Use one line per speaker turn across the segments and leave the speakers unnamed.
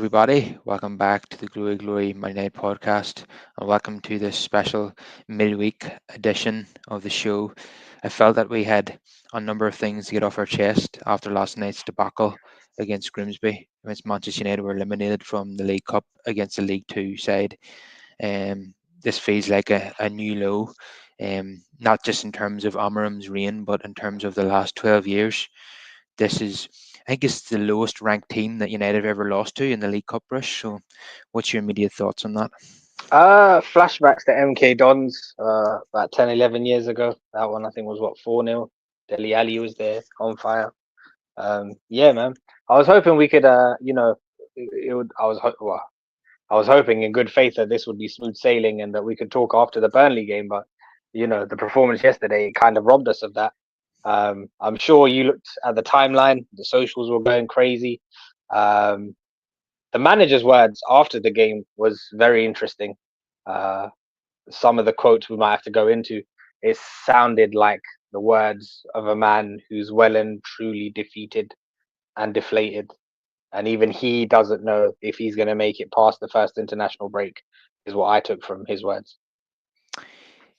everybody. Welcome back to the Glory Glory Monday Night podcast, and welcome to this special midweek edition of the show. I felt that we had a number of things to get off our chest after last night's debacle against Grimsby. Against Manchester United were eliminated from the League Cup against the League Two side. This feels like a new low, not just in terms of Amarim's reign, but in terms of the last 12 years. This is, I think, it's the lowest ranked team that United have ever lost to in the League Cup rush. So, what's your immediate thoughts on that?
Flashbacks to MK Dons about 10, 11 years ago. That one I think was what, 4-0. Deli Ali was there on fire. Yeah, man. I was hoping we could it would I was hoping in good faith that this would be smooth sailing and that we could talk after the Burnley game, but the performance yesterday kind of robbed us of that. I'm sure you looked at the timeline, the socials were going crazy. Um, the manager's words after the game was very interesting. Uh, some of the quotes we might have to go into, it sounded like the words of a man who's well and truly defeated and deflated. And even he doesn't know if he's going to make it past the first international break, is what I took from his words.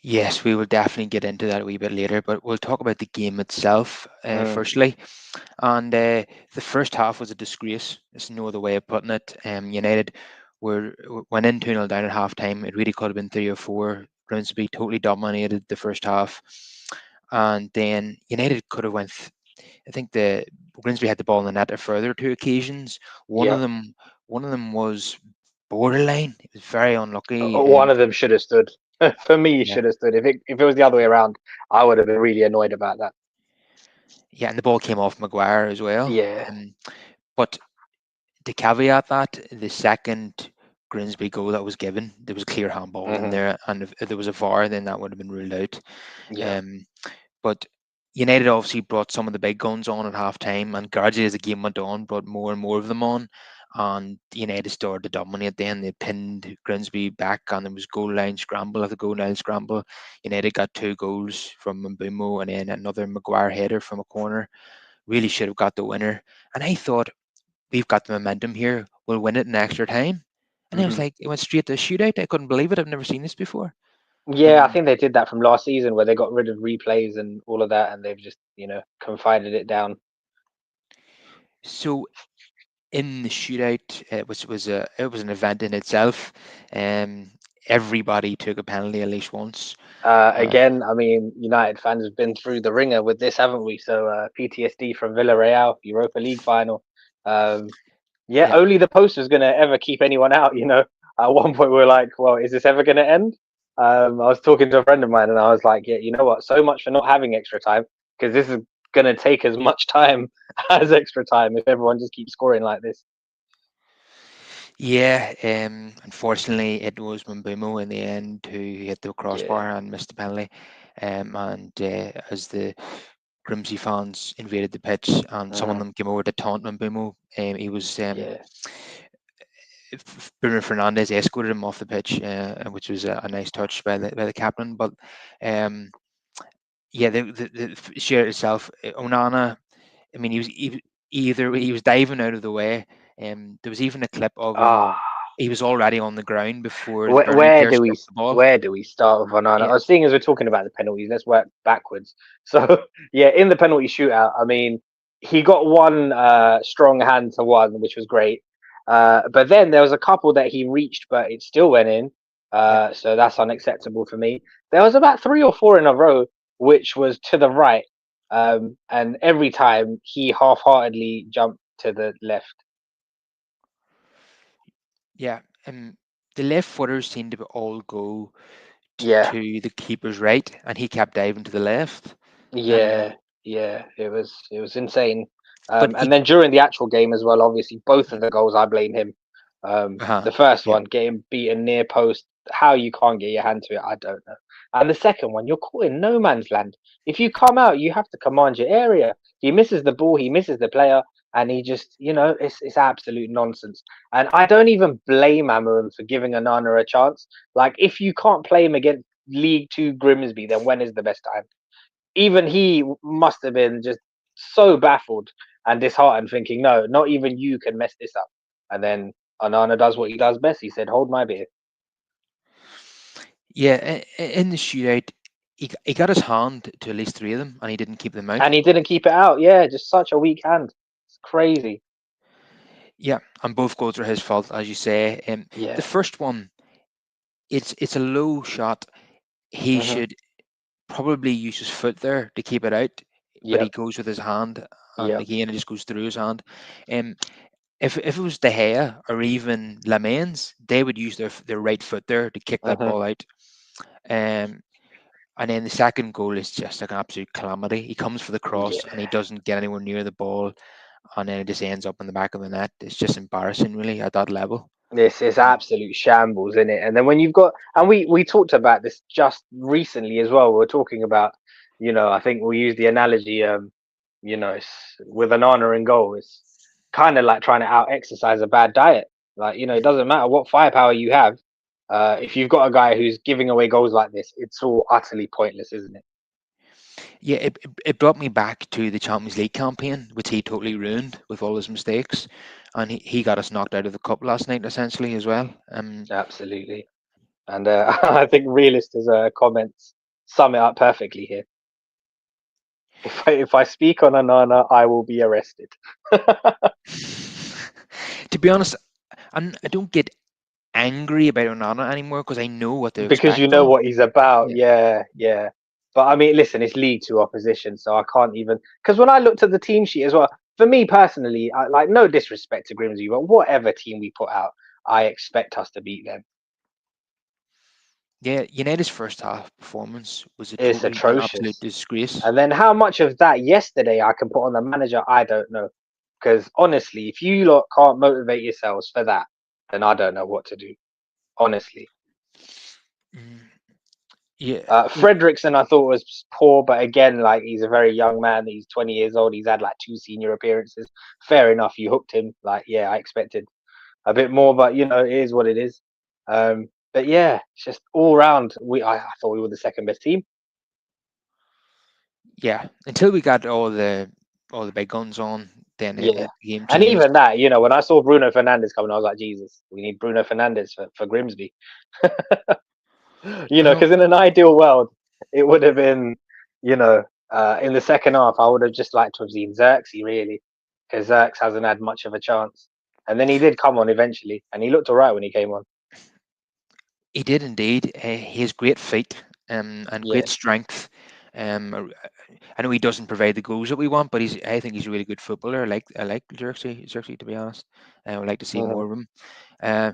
Yes, we will definitely get into that a wee bit later, but we'll talk about the game itself
Mm,
firstly. And the first half was a disgrace. There's no other way of putting it. United went in 2-0 down at half time. It really could have been 3 or 4. Grimsby totally dominated the first half. And then United could have went. I think the Grimsby had the ball in the net a further two occasions. One of
yeah.
them, one of them was borderline. It was very unlucky.
One of them should have stood. For me, he
Yeah,
should have stood. If it was the other way around, I would have been really annoyed about that.
yeah, and the ball came off Maguire as well.
Yeah.
But to caveat that, the second Grimsby goal that was given, there was a clear handball in
Hmm.
there, and if there was a VAR, then that would have been ruled out.
Yeah.
Um, but United obviously brought some of the big guns on at half time, and gradually as the game went on, brought more and more of them on. And United started to dominate. Then they pinned Grimsby back, and there was goal line scramble after goal line scramble. United got 2 goals from Mbumo, and then another Maguire header from a corner. Really should have got the winner. And I thought, we've got the momentum here. We'll win it in extra time. And it was
Hmm.
like it went straight to a shootout. I couldn't believe it. I've never seen this before.
Yeah, I
Um,
think they did that from last season where they got rid of replays and all of that, and they've just confided it down.
so in the shootout, it was an event in itself. Um, Everybody took a penalty at least once. Uh,
Again, I mean, United fans have been through the ringer with this, haven't we? So PTSD from Villarreal, Europa League final. Um, yeah,
yeah,
only the poster's going to ever keep anyone out. At one point we were like, well, is this ever going to end? I was talking to a friend of mine and I was like, yeah, you know what? So much for not having extra time because this is going to take as much time as extra time if everyone just keeps scoring like this.
yeah. Unfortunately, it was Mbumo in the end who hit the
Yeah.
crossbar and missed the penalty. And as the Grimsby fans invaded the pitch, and some of
Hmm.
them came over to taunt Mbumo. He was
Yeah.
Bruno Fernandes escorted him off the pitch, which was a nice touch by the captain. But um, yeah, the share itself, Onana. I mean, he was diving out of the way. There was even a clip of him.
Ah.
He was already on the ground before the
Where,
Burnley
where
player
do we
struck the ball.
where do we start with Onana?
Yeah,
I was seeing as we're talking about the penalties, let's work backwards. So yeah, in the penalty shootout, I mean, he got one strong hand to one, which was great. But then there was a couple that he reached, but it still went in.
yeah,
So that's unacceptable for me. There was about three or four in a row, which was to the right, and every time he half-heartedly jumped to the left.
yeah. The left footers seemed to all go
Yeah.
to the keeper's right, and he kept diving to the left. And
Yeah, yeah, it was insane.
but
And then during the actual game as well, obviously both of the goals I blame him.
uh
The first
yeah,
one, getting beaten near post, how you can't get your hand to it, I don't know. And the second one, you're caught in no man's land. If you come out, you have to command your area. He misses the ball, he misses the player, and he just, it's absolute nonsense. And I don't even blame Amarim for giving Anana a chance. Like, if you can't play him against League Two Grimsby, then when is the best time? Even he must have been just so baffled and disheartened, thinking, no, not even you can mess this up. And then Onana does what he does best. He said, "Hold my beer,"
Yeah, in the shootout, he got his hand to at least three of them, and he didn't keep them out.
and he didn't keep it out. Yeah, just such a weak hand. It's crazy.
Yeah, and both goals are his fault, as you say. The
Yeah.
first one, it's a low shot. He
Mhm.
should probably use his foot there to keep it out, but he
Yep.
goes with his hand, and
Yep.
again it just goes through his hand. Um, if it was De Gea or even Lamens, they would use their right foot there to kick that
Mhm.
ball out. Um, and then the second goal is just like an absolute calamity. He comes for the cross and he
Yeah.
doesn't get anywhere near the ball, and then it just ends up in the back of the net. It's just embarrassing, really, at that level.
This is
Um,
absolute shambles, isn't it? And then when you've got, and we talked about this just recently as well. We were talking about, I think we use the analogy, with an honor in goal, it's kind of like trying to out exercise a bad diet. Like, it doesn't matter what firepower you have. If you've got a guy who's giving away goals like this, it's all utterly pointless, isn't it?
yeah, it brought me back to the Champions League campaign, which he totally ruined with all his mistakes, and he got us knocked out of the cup last night essentially as well.
Absolutely. And I think realist's comments sum it up perfectly here. If I speak on Anana, I will be arrested.
To be honest, I don't get angry about Onana anymore because I know what to
Because you
expect
know
from him.
what he's about.
Yeah,
Yeah, yeah. But I mean, listen, it's League Two opposition, so I can't even. Because when I looked at the team sheet as well, for me personally, like no disrespect to Grimsby, but whatever team we put out, I expect us to beat them.
yeah. United's first half performance was
It's
an absolute
atrocious.
disgrace.
And then how much of that yesterday I can put on the manager, I don't know. Because honestly, if you lot can't motivate yourselves for that, then I don't know what to do. Honestly.
Mm, yeah,
Fredrickson, I thought was poor, but again, like he's a very young man. He's 20 years old. He's had like two senior appearances. Fair enough. You hooked him. Like, yeah, I expected a bit more, but it is what it is. But yeah, it's just all round. I thought we were the second best team.
yeah. Until we got all the big guns on, then
Yeah,
the game
and
changed.
even that, when I saw Bruno Fernandez coming, I was like, Jesus, we need Bruno Fernandez for Grimsby.
I know.
Because in an ideal world, it would have been, in the second half, I would have just liked to have seen Xerxes really, because Xerxes hasn't had much of a chance. And then he did come on eventually, and he looked all right when he came on.
He did indeed. He has great feet and
Yeah.
great strength. I know he doesn't provide the goals that we want, but I think he's a really good footballer. I like Xerxes to be honest. I would like to see
Hmm.
more of him. Uh,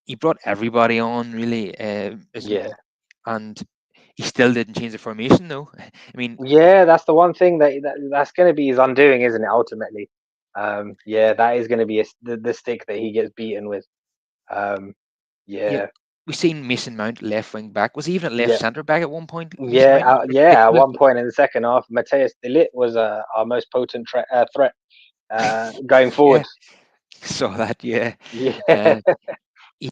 he brought everybody on really,
Yeah.
and he still didn't change the formation though. I mean,
Yeah, that's the one thing that's going to be his undoing, isn't it? Ultimately, yeah, that is going to be the stick that he gets beaten with. Um,
yeah,
yeah,
we seen Mason Mount left wing back. Was he even at left
yeah,
centre back at one point? Mason
yeah,
Mount was
yeah. At
ridiculous.
one point in the second half, Mateus Delit was our most potent threat going
Yeah,
forward.
saw that. Yeah,
Yeah,
uh, he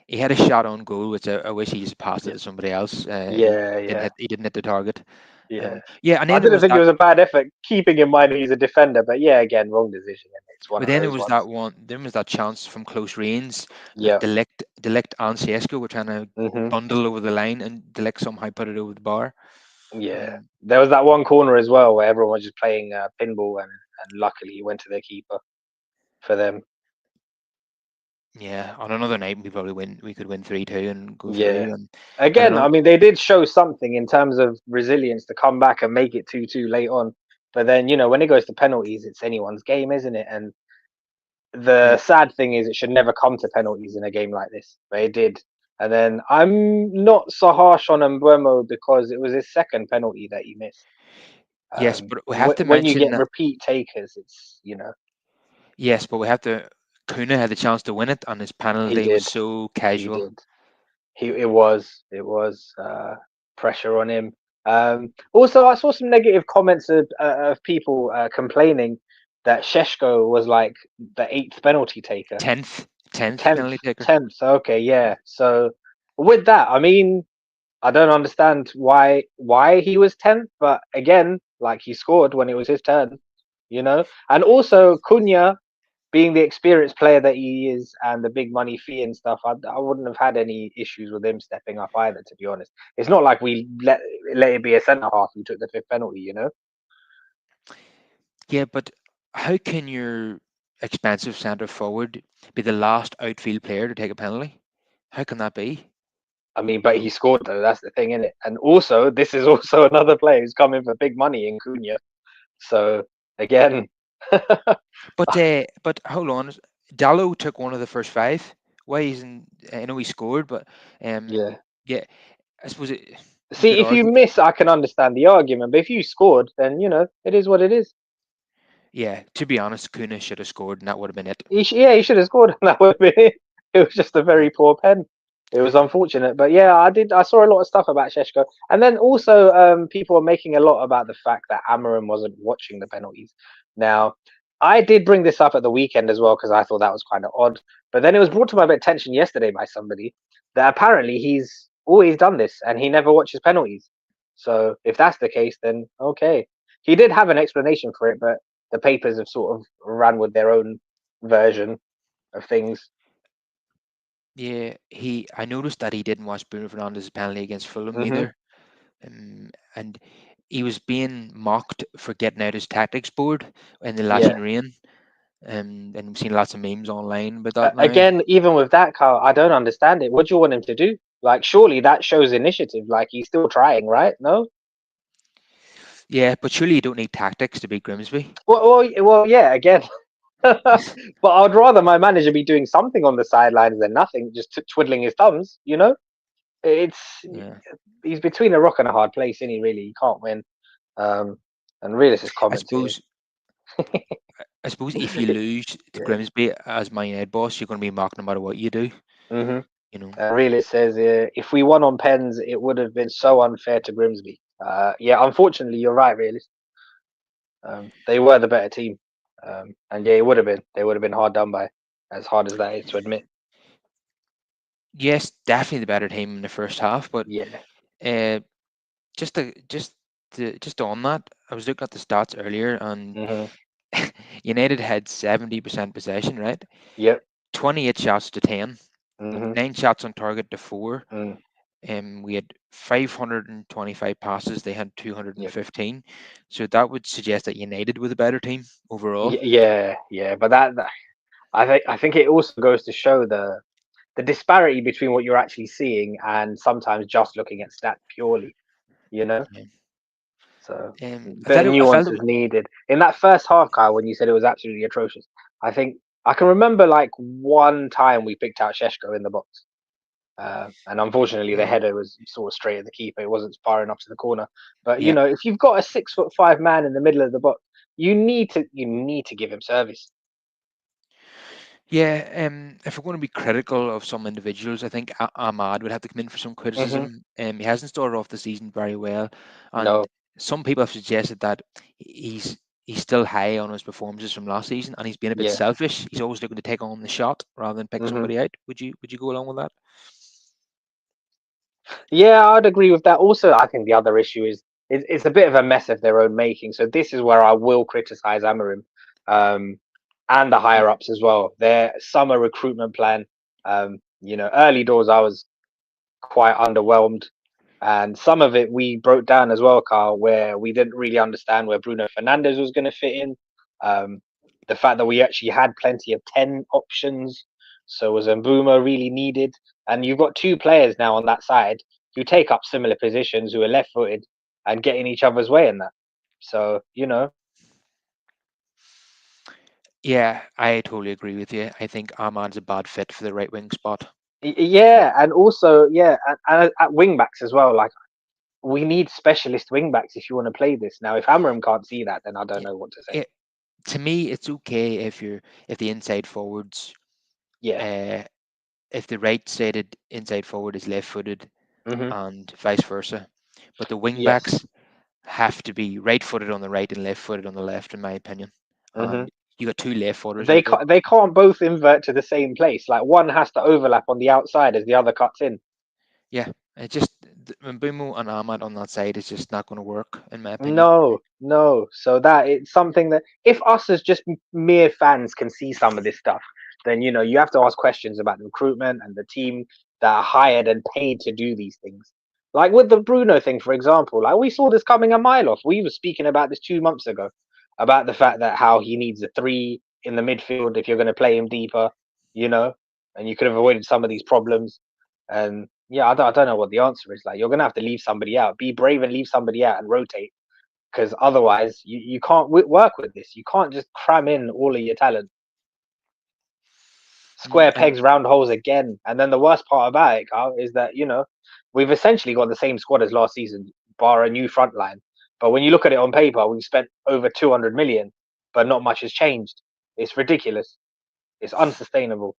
he had a shot on goal, which I wish he just passed it
yeah,
to somebody else. He
yeah,
didn't
yeah,
hit. He didn't hit the target.
yeah.
Yeah, and
I
then there
didn't
was
think it
that.
was a bad effort, keeping in mind he's a defender. But yeah, again, wrong decision. And it's one
But
of
then there
those
was that
ones.
one. Then was that chance from close range that
Yeah.
Delict and Sesko were trying to
Hmm.
bundle over the line, and Delict somehow put it over the bar.
Yeah.
Um,
There was that one corner as well where everyone was just playing pinball, and luckily he went to their keeper for them.
yeah, on another night we probably win. We could win 3-2 and go
Yeah.
through. And
Again, I mean, they did show something in terms of resilience to come back and make it 2-2 late on. But then, when it goes to penalties, it's anyone's game, isn't it? And the
yeah,
sad thing is, it should never come to penalties in a game like this, but it did. And then I'm not so harsh on Mbuemo because it was his second penalty that he missed.
yes, but we have to
When you
mention
get
that.
repeat takers, it's
Yes, but we have to. Kuna had the chance to win it, and his
he
penalty was
did,
so
he
casual.
did. It was pressure on him. Also, I saw some negative comments of people complaining that Sheshko was like the eighth penalty taker.
10th
Tenth,
penalty taker.
10th. Okay, yeah. So with that, I mean, I don't understand why he was 10th, but again, like he scored when it was his turn. And also Cunha. being the experienced player that he is and the big money fee and stuff, I wouldn't have had any issues with him stepping up either. To be honest, it's not like we let it be a centre half who took the fifth penalty. You know,
Yeah, but how can your expensive centre forward be the last outfield player to take a penalty? How can that be?
I mean,
You
but he
know,
scored though. That's the thing, isn't it? And also, this is also another player who's coming for big money in Cunha. So again,
but hold on, Dallo took one of the first five. Why isn't I know he scored, but
yeah.
yeah, I suppose you
See,
could
if you
argue.
miss, I can understand the argument, but if you scored, then it is what it is.
Yeah, to be honest, Kuna should have scored, and that would have been it.
Yeah, he should have scored, and that would have been it. It was just a very poor pen. It was unfortunate, but yeah, I did. I saw a lot of stuff about Sheshko, and then also people are making a lot about the fact that Amarim wasn't watching the penalties. Now, I did bring this up at the weekend as well because I thought that was kind of odd. But then it was brought to my attention yesterday by somebody that apparently he's always done this and he never watches penalties. So if that's the case, then okay. He did have an explanation for it, but the papers have sort of ran with their own version of things.
Yeah, I noticed that he didn't watch Bruno Fernandes's penalty against Fulham
Hmm.
either, and he was being mocked for getting out his tactics board in the lashing
Yeah.
rain, and I'm seeing lots of memes online about that now.
Again, even with that, Carl, I don't understand it. What do you want him to do? Like, surely that shows initiative. Like, he's still trying, right? No.
Yeah, but surely you don't need tactics to beat Grimsby.
Well, yeah. Again, but I'd rather my manager be doing something on the sidelines than nothing, just twiddling his thumbs. It's
Yeah,
he's between a rock and a hard place, isn't he? Really, he can't win. Um, and really, it's his
I
comments here.
suppose. I suppose if you lose to
Yeah.
Grimsby as Man United boss, you're going to be mocked no matter what you do.
Hmm.
You know.
Really, it says if we won on pens, it would have been so unfair to Grimsby. Yeah, unfortunately, you're right. Really, they were the better team, and yeah, it would have been. They would have been hard done by, as hard as that is to admit.
Yes, definitely the better team in the first half, but
Yeah.
uh, just on that, I was looking at the stats earlier, and
Hmm.
United had 70% possession, right?
Yep.
28 shots to 10,
Hmm.
9 shots on target to 4.
Mm.
We had 525 passes, they had
Yep.
215. So that would suggest that United were the better team overall.
Yeah, yeah, but that I think it also goes to show the disparity between what you're actually seeing and sometimes just looking at stats purely. You know.
Yeah.
So
I
bit
felt
of
I felt
nuance is needed in that first half, Kyle. When you said it was absolutely atrocious, I think I can remember like one time we picked out Sheshko in the box, and unfortunately the
yeah,
header was sort of straight at the keeper. It wasn't far enough to the corner. But
yeah.
if you've got a 6'5" man in the middle of the box, you need to give him service.
Yeah, if we're going to be critical of some individuals, I think Ahmad would have to come in for some
Hmm.
criticism. He hasn't started off the season very well, and
No.
some people have suggested that he's he's still high on his performances from last season, and he's been a bit
Yeah.
selfish. He's always looking to take on the shot rather than pick
Hmm.
somebody out. Would you go along with that?
Yeah, I'd agree with that. Also, I think the other issue is it's a bit of a mess of their own making. So this is where I will criticize Amarim, um, and the
Yeah,
higher ups as well. Their summer recruitment plan, early doors, I was quite underwhelmed, and some of it we broke down as well, Carl, where we didn't really understand where Bruno Fernandez was going to fit in. Um, the fact that we actually had plenty of 10 options. So was Mbuma really needed? And you've got two players now on that side who take up similar positions, who are left footed and get in each other's way in that. So,
yeah, I totally agree with you. I think Ahmad's a bad fit for the right wing spot. Uh,
yeah. And also, yeah, and at wing backs as well. Like, we need specialist wing backs if you want to play this. Now, if Amram can't see that, then I don't
yeah,
know what to say.
it, to me, it's okay if the inside forwards,
Yeah.
uh, if the right-sided inside forward is left-footed
Hmm.
and vice versa. But the wing
Yes.
backs have to be right-footed on the right and left-footed on the left, in my opinion.
Hmm.
And you got two left-footers
They
out there.
can't both invert to the same place. Like one has to overlap on the outside as the other cuts in.
Yeah, it just Mbumo and Ahmad on that side is just not going to work, in my opinion.
No, no. So that it's something that if us as just mere fans can see some of this stuff, then you have to ask questions about the recruitment and the team that are hired and paid to do these things. Like with the Bruno thing, for example, like we saw this coming a mile off. We were speaking about this 2 months ago, about the fact that how he needs a three in the midfield if you're going to play him deeper, you know, and you could have avoided some of these problems. And yeah, I don't know what the answer is. Like you're going to have to leave somebody out. Be brave and leave somebody out and rotate because otherwise you can't work with this. You can't just cram in all of your talent. Square
And
pegs, round holes again. And then the worst part about it, Carl, is that we've essentially got the same squad as last season, bar a new front line. But when you look at it on paper, we've spent over 200 million, but not much has changed. It's ridiculous. It's unsustainable.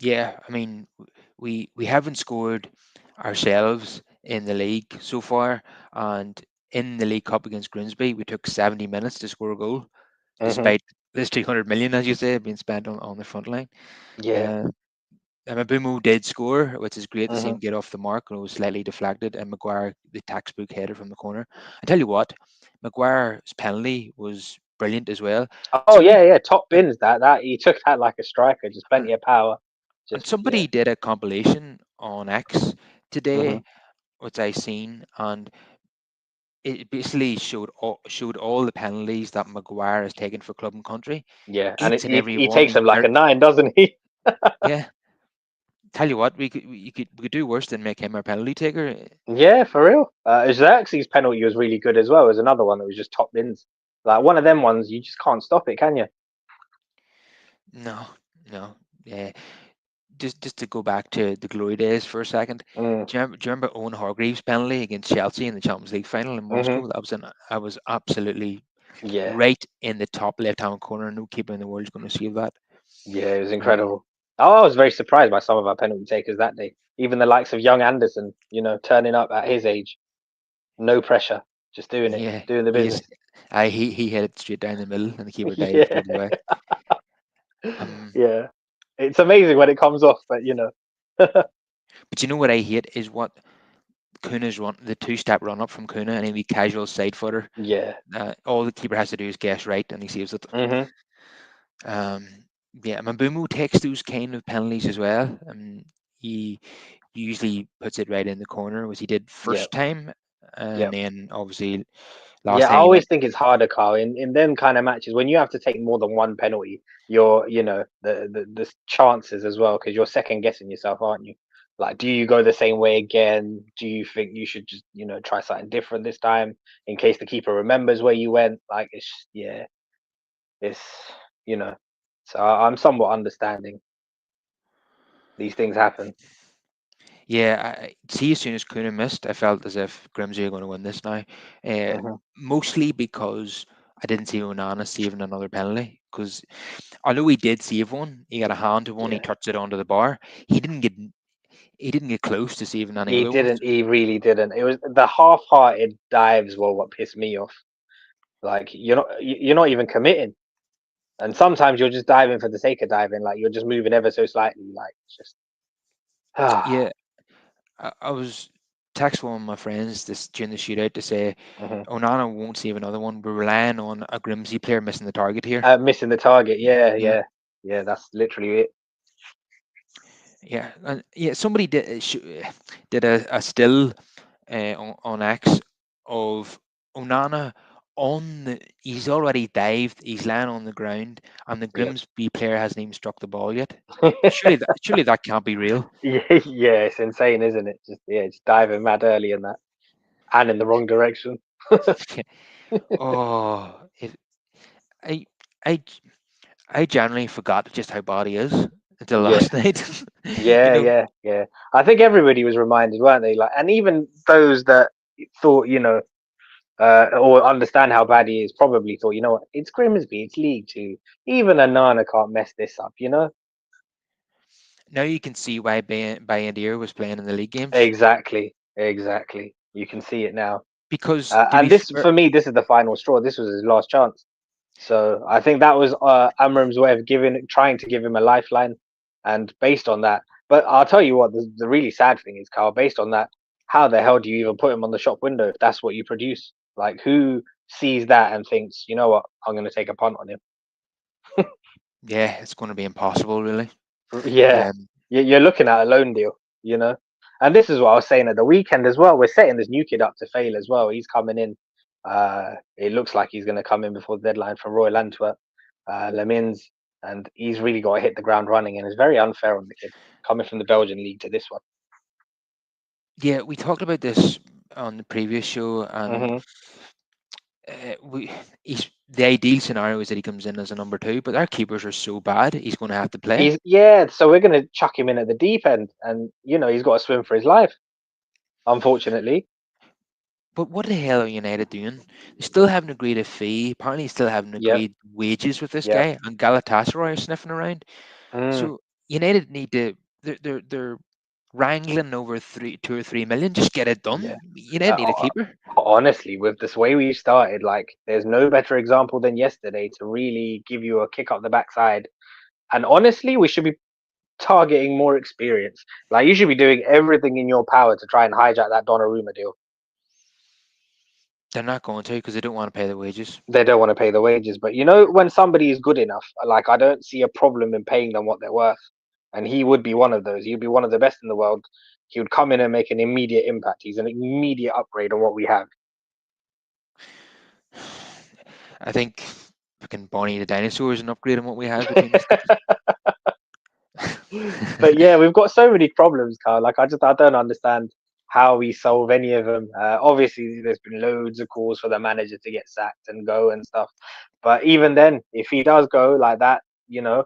yeah, I mean, we haven't scored ourselves in the league so far, and in the League Cup against Grimsby, we took 70 minutes to score a goal,
Hmm.
despite this 200 million, as you say, being spent on the front line.
Yeah.
Uh, Mabumo did score, which is great to see
Hmm.
him get off the mark, and it was slightly deflected. And Maguire, the textbook header from the corner. I tell you what, Maguire's penalty was brilliant as well.
Oh
Somebody
yeah, yeah. Top bins that he took that like a striker. Just
and,
plenty of power.
and
Just yeah.
somebody did a compilation on X
Hmm.
today, which I seen, and it basically showed all the penalties that Maguire has taken for club and country.
Yeah, and
Each and
he
every
he
one.
takes him like a nine, doesn't he?
Yeah. Tell you what, we could do worse than make him our penalty taker.
Yeah, for real. Xerxes' penalty was really good as well. It was another one that was just top bins. Like one of them ones, you just can't stop it, can you?
No, no. Yeah. Just to go back to the glory days for a second.
Mm,
Do you remember Owen Hargreaves' penalty against Chelsea in the Champions League final in
hmm.
Moscow? I was absolutely
Yeah,
right in the top left hand corner. No keeper in the world is going to save that.
yeah, it was
Uh,
incredible. Oh, I was very surprised by some of our penalty takers that day. Even the likes of young Anderson, turning up at his age, no pressure, just doing it,
yeah,
doing the
he
business.
just he hit it straight down the middle, and the keeper dived
Yeah,
out of the way. Um,
yeah. It's amazing when it comes off, but
but you know what I hate is what Kuna's run, the two-step run up from Kuna, and he casual side footer.
yeah.
All the keeper has to do is guess right, and he saves it.
Hmm.
Um, yeah, Mambumu takes those kind of penalties as well. He usually puts it right in the corner, which he did
Yeah,
first time,
yeah.
and then obviously last
Yeah, I
time he
always
went.
think it's harder, Carl, in them kind of matches when you have to take more than one penalty. You're, the chances as well because you're second guessing yourself, aren't you? Like, do you go the same way again? Do you think you should just, try something different this time in case the keeper remembers where you went? Like, yeah, it's you know. So I'm somewhat understanding these things happen.
Yeah, see, as soon as Kuna missed, I felt as if Grimsby are going to win this now. Uh,
Hmm.
Mostly because I didn't see Onana saving another penalty. Because although he did save one, he got a hand to one, he
Yeah,
touched it onto the bar. He didn't get he didn't get close to saving any
he
other ones.
didn't. He really didn't. It was the half-hearted dives were what pissed me off. Like you're not even committing. And sometimes you're just diving for the sake of diving, like you're just moving ever so slightly, like it's just
Yeah, I was texting one of my friends this during the shootout to say
mhm.
Onana won't save another one. We're relying on a Grimsby player missing the target here.
Missing the target. Yeah,
Yeah,
yeah, yeah. That's literally it.
yeah, and yeah. Somebody did a still on X of Onana he's already dived. He's lying on the ground, and the
Yep.
Grimsby player hasn't even struck the ball yet. Surely that can't be real.
Yeah, yeah. It's insane, isn't it? Just yeah, just diving mad early in that and in the wrong direction.
Oh, I I I generally forgot just how bad he is until
Yeah,
last night. you
yeah,
know,
yeah, yeah. I think everybody was reminded, weren't they? Like, and even those that thought, or understand how bad he is, probably thought, what, it's Grimsby, it's League Two. Even a Nana can't mess this up.
now you can see why Bayendier was playing in the league games
Exactly, exactly. You can see it now.
because to be
And this,
fair,
for me, this is the final straw. This was his last chance. So I think that was Amram's way of trying to give him a lifeline. And based on that, But I'll tell you what, the really sad thing is, Carl. Based on that, how the hell do you even put him on the shop window if that's what you produce? Like, who sees that and thinks, you know what, I'm going to take a punt on him?
Yeah, it's going to be impossible, really.
Yeah,
Um,
you're looking at a loan deal, you know. And this is what I was saying at the weekend as well. We're setting this new kid up to fail as well. He's coming in. It looks like he's going to come in before the deadline from Royal Antwerp, Lemins, and he's really got to hit the ground running. And it's very unfair on the kid coming from the Belgian league to this one.
yeah, we talked about this on the previous show, and
Hmm.
we he's the ideal scenario is that he comes in as a number two, but our keepers are so bad, he's going to have to play.
He's yeah, so we're going to chuck him in at the deep end, and he's got to swim for his life. Unfortunately,
But what the hell are United doing? They still haven't agreed a fee. Apparently, still haven't
yep,
agreed wages with this
yep.
guy, and Galatasaray are sniffing around.
Mm,
So United need to. They're wrangling over 2 or 3 million. Just get it
yeah.
done. United need a
Uh,
keeper.
Honestly, with this way we started, like, there's no better example than yesterday to really give you a kick up the backside. And honestly, we should be targeting more experience. Like, you should be doing everything in your power to try and hijack that Donnarumma deal.
They're not going to because they don't want to pay the wages.
They don't want to pay the wages, but when somebody is good enough, like, I don't see a problem in paying them what they're worth. And he would be one of those. He'd be one of the best in the world. He would come in and make an immediate impact. He's an immediate upgrade on what we have.
I think fucking Bonnie the dinosaur is an upgrade on what we have between the sticks.
But yeah, we've got so many problems, Carl. Like, I don't understand how we solve any of them. Obviously, there's been loads of calls for the manager to get sacked and go and stuff. But even then, if he does go like that, you know,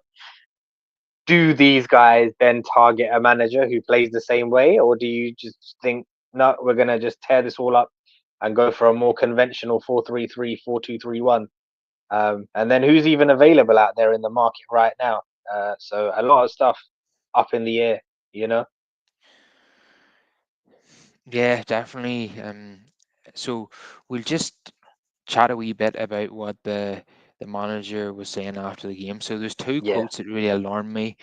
do these guys then target a manager who plays the same way, or do you just think, no, we're gonna just tear this all up and go for a more conventional 4-3-3, 4-2-3-1? And then who's even available out there in the market right now? So a lot of stuff up in the air, you know?
Yeah, definitely. So we'll just chat a wee bit about what the manager was saying after the game. So there's two
Yeah.
quotes that really alarmed me.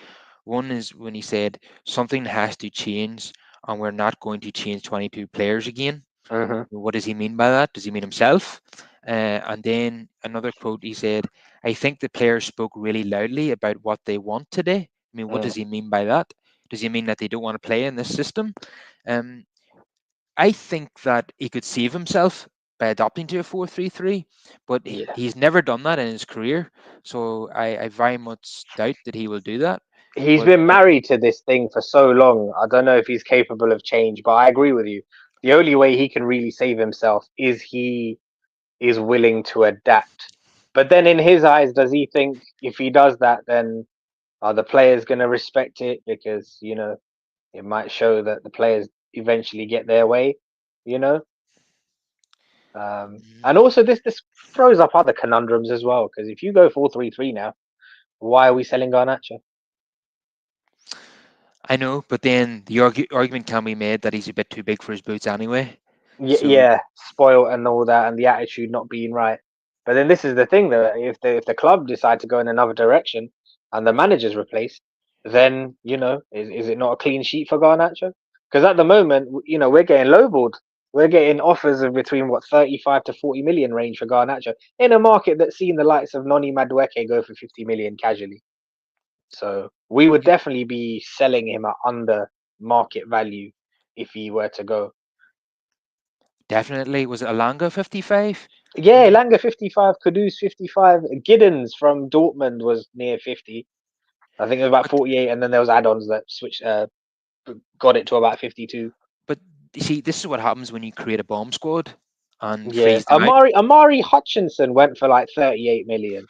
One is when he said something has to change, and we're not going to change 22 players again.
Hmm.
What does he mean by that? Does he mean himself? And then another quote, he said, "I think the players spoke really loudly about what they want today." I mean, what
Mm.
does he mean by that? Does he mean that they don't want to play in this system? Um, I think that he could save himself by adopting to a 4-3-3, but
Yeah.
he's never done that in his career. So I very much doubt that he will do that.
He's
But
been married to this thing for so long. I don't know if he's capable of change, but I agree with you. The only way he can really save himself is he is willing to adapt. But then in his eyes, does he think if he does that, then are the players going to respect it? Because, it might show that the players eventually get their way, you know? And
mm,
also this throws up other conundrums as well. Because if you go 4-3-3 now, why are we selling Garnacho?
I know, but then the argument can be made that he's a bit too big for his boots anyway. So
Yeah, spoiled and all that, and the attitude not being right. But then this is the thing that if the club decide to go in another direction and the manager's replaced, then is it not a clean sheet for Garnacho? Because at the moment, we're getting lowballed. We're getting offers of between 35 to 40 million range for Garnacho in a market that's seen the likes of Noni Madueke go for 50 million casually. So we would
you
definitely be selling him at under market value if he were to go.
definitely was it Alanga 55?
Yeah,
Mm,
Langer 55, Kudus 55, Giddens from Dortmund was near 50. I think it was about
But
48, and then there was add-ons that switched, got it to about 52.
but you see, this is what happens when you create a bomb squad and
Yeah,
freeze them out.
Amari Hutchinson went for like 38 million.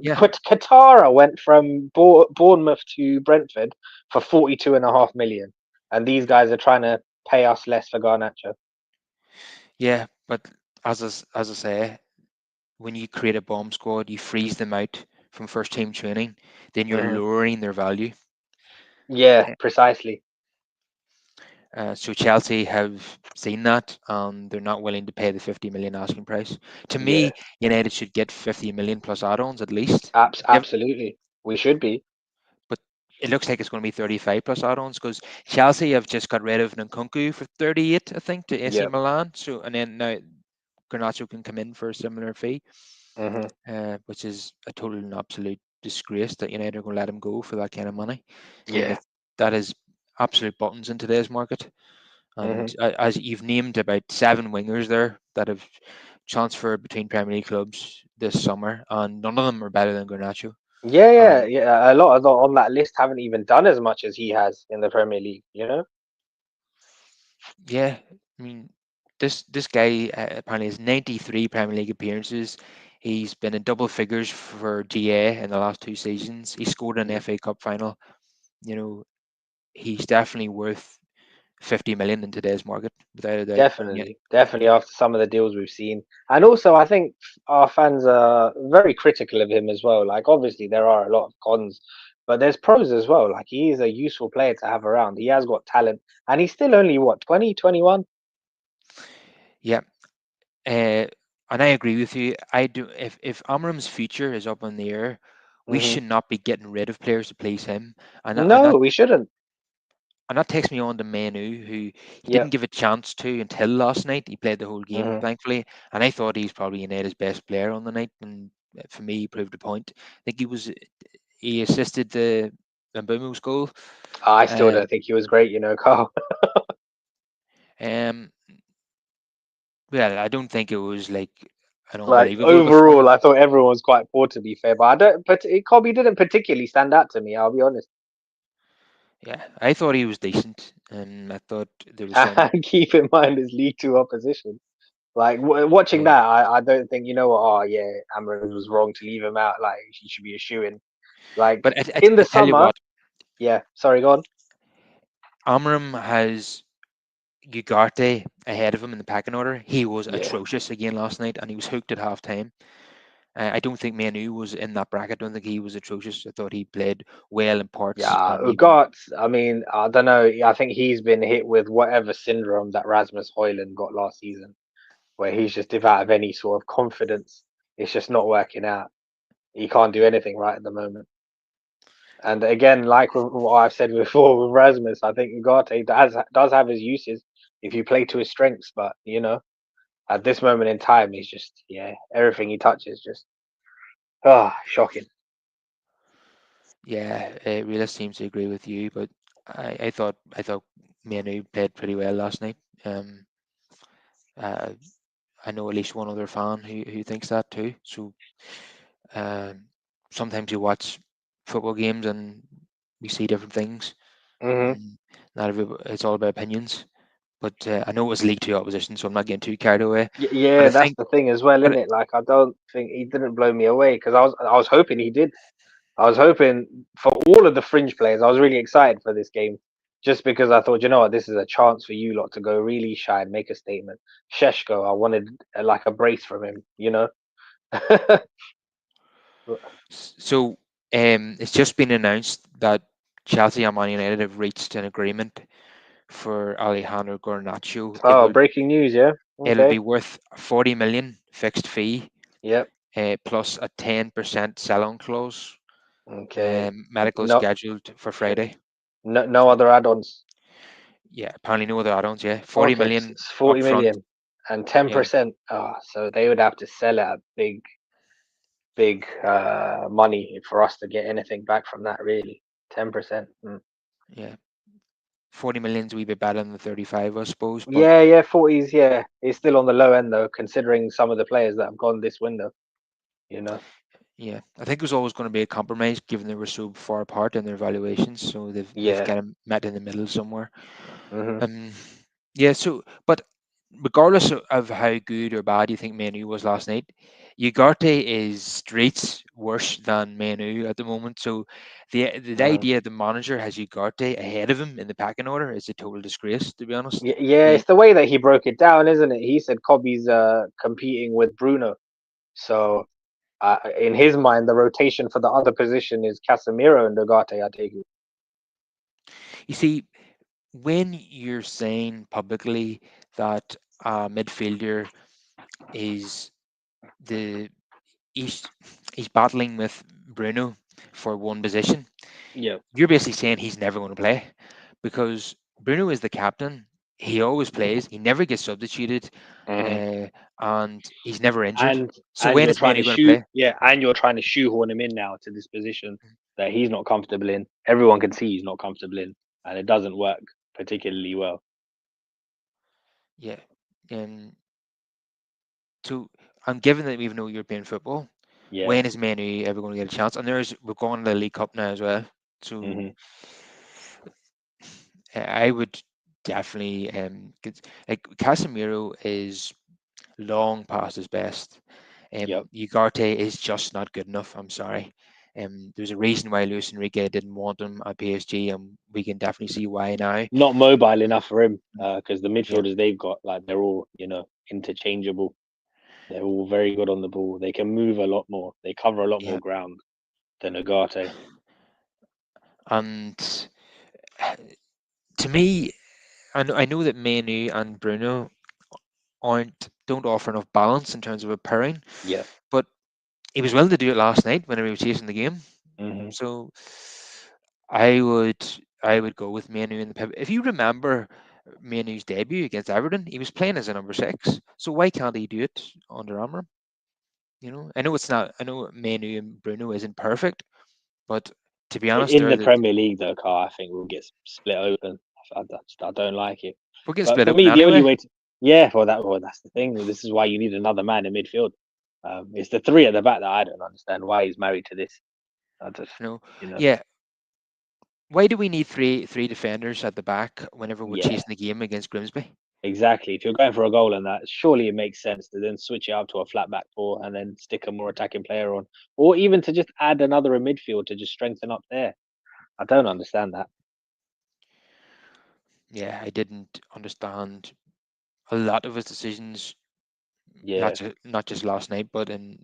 Yeah,
Katara went from Bournemouth to Brentford for 42.5 million, and these guys are trying to pay us less for Garnacho.
yeah. But as I say, when you create a bomb squad, you freeze them out from first team training, then you're
Hmm.
lowering their value.
Yeah,
Uh,
precisely.
so Chelsea have seen that, and they're not willing to pay the 50 million asking price. To
Yeah,
me, United should get 50 million plus add-ons at least. Give,
absolutely. We should be.
it looks like it's going to be 35 plus add-ons because Chelsea have just got rid of Nkunku for 38, I think, to AC
Yep.
Milan. So and then now Garnacho can come in for a similar fee,
Mhm.
which is a total and absolute disgrace that United are going to let him go for that kind of money. I mean,
Yeah.
that is absolute buttons in today's market. And
Mhm.
as you've named about seven wingers there that have transferred between Premier League clubs this summer, and none of them are better than Garnacho.
Yeah, yeah,
And
yeah. A lot of on that list haven't even done as much as he has in the Premier League. You know.
yeah, I mean, this guy apparently has 93 Premier League appearances. He's been in double figures for GA in the last two seasons. He scored an
Mhm.
FA Cup final. You know, he's definitely worth 50 million in today's market, without a doubt. And yet,
Definitely, definitely after some of the deals we've seen. And also I think our fans are very critical of him as well. Like obviously there are a lot of cons, but there's pros as well. Like he is a useful player to have around. He has got talent and he's still only what, 20, 21?
yeah, uh, and I agree with you. I do. If Amram's future is up in the air, we
Hmm.
should not be getting rid of players to please him. And that, and
No,
that
we shouldn't.
And that takes me on to Manu, who he didn't
Yep.
give a chance to until last night. He played the whole game,
Hmm.
thankfully, and I thought he's probably United's best player on the night. And for me, he proved a point. I think he assisted the Mbeumo's goal.
I still
Uh,
don't think he was great, Carl.
um, well, I don't think it was like an
Like
unbelievable
overall,
performance.
I thought everyone was quite poor to be fair, but I don't. But Kobe didn't particularly stand out to me. I'll be honest.
Yeah, I thought he was decent, and I thought there was some.
And keep in mind his League Two opposition. Like watching
Yeah,
that, I don't think what. Oh yeah, Ambrose was wrong to leave him out. Like he should be a shoe in. Like
but
in the
I tell you
summer,
what,
yeah. Sorry, go on.
Amram has Ugarte ahead of him in the pecking order. He was
Yeah,
atrocious again last night, and he was hooked at half time. I don't think Manu was in that bracket. I don't think he was atrocious. I thought he played well in parts,
yeah.
and even
Ugart. I mean, I don't know. I think he's been hit with whatever syndrome that Rasmus Højlund got last season, where he's just devoid of any sort of confidence. It's just not working out. He can't do anything right at the moment. And again, like what I've said before with Rasmus, I think Ugarte does have his uses if you play to his strengths, but at this moment in time, he's just everything he touches just shocking.
yeah, Real seems to agree with you. But I thought Manu played pretty well last night. Um, uh, I know at least one other fan who thinks that too. So um, sometimes you watch football games and we see different things.
Hmm.
And not it's all about opinions. But I know it was League Two opposition, so I'm not getting too carried away. But
Yeah,
I
that's
think,
the thing as well, isn't
but
it? Like I don't think he didn't blow me away because I was hoping he did. I was hoping for all of the fringe players. I was really excited for this game, just because I thought, what, this is a chance for you lot to go really shine, make a statement. Sheshko, I wanted like a brace from him.
so it's just been announced that Chelsea and Man United have reached an agreement for Alejandro Garnacho. It
Oh,
will
breaking news, yeah.
it'll
Okay.
be worth 40 million fixed fee,
Yep.
plus a 10% sell-on clause.
Okay.
Medical
No,
scheduled for Friday.
no other add-ons.
Yeah, apparently no other add-ons. Yeah, 40
Okay,
million
it's
up
40
front.
million and ten
Yeah,
percent. Ah, so they would have to sell at a big money for us to get anything back from that. Really, 10%.
yeah. 40 million's a wee bit better than the 35, I suppose. But
Yeah, yeah, 40s. Yeah, it's still on the low end though, considering some of the players that have gone this window. You know.
yeah, I think it was always going to be a compromise, given they were so far apart in their valuations. So they've
Yeah.
kind of met in the middle somewhere.
Hmm.
Um, yeah. So, but regardless of how good or bad you think Manu was last night, Ugarte is streets worse than Manu at the moment. So the
Hmm.
idea the manager has Ugarte ahead of him in the packing order is a total disgrace, to be honest.
Yeah,
He
it's the way that he broke it down, isn't it? He said Kobe's competing with Bruno, so in his mind, the rotation for the other position is Casemiro and Ugarte. I take it.
You see, when you're saying publicly that a midfielder is the he's he's battling with Bruno. for one position.
Yeah.
You're basically saying he's never going to play because Bruno is the captain. He always plays. He never gets substituted,
Hmm.
and he's never injured.
And
So when
you're
is
trying
Manu
to
going to
shoot,
play?
yeah, and you're trying to shoehorn him in now to this position that he's not comfortable in. Everyone can see he's not comfortable in, and it doesn't work particularly well.
Yeah. Um, so, and given that we have no European football,
Yeah.
when is Manu ever going to get a chance? And we're going to the League Cup now as well. So
Hmm.
I would definitely like Casemiro is long past his best.
Yep.
Ugarte is just not good enough. I'm sorry. There's a reason why Luis Enrique didn't want him at PSG, and we can definitely see why now.
Not mobile enough for him because the
Yeah,
midfielders they've got, like they're all interchangeable. They're all very good on the ball. They can move a lot more. They cover a lot
yeah,
more ground than Agate.
and to me, I know that Manu and Bruno don't offer enough balance in terms of a pairing,
Yeah.
but he was willing to do it last night whenever he was chasing the game.
Hmm.
So I would go with Manu in the pivot. If you remember Manu's debut against Everton, he was playing as a number six. So why can't he do it under Amram? I know it's not. I know Manu and Bruno isn't perfect, but to be honest,
In
they're
the
the
Premier League, though, Carl, I think we'll get split open. I don't like it.
we're getting
But
split
for
open
me, the only
anyway.
way to, yeah, well, that's the thing. This is why you need another man in midfield. It's the three at the back that I don't understand why he's married to this. I just,
You know,
you know,
yeah. Why do we need three defenders at the back whenever we're
yeah,
chasing the game against Grimsby?
exactly. If you're going for a goal and that, surely it makes sense to then switch it up to a flat back four and then stick a more attacking player on, or even to just add another in midfield to just strengthen up there. I don't understand that.
Yeah, I didn't understand a lot of his decisions, not
Yeah.
just last night, but in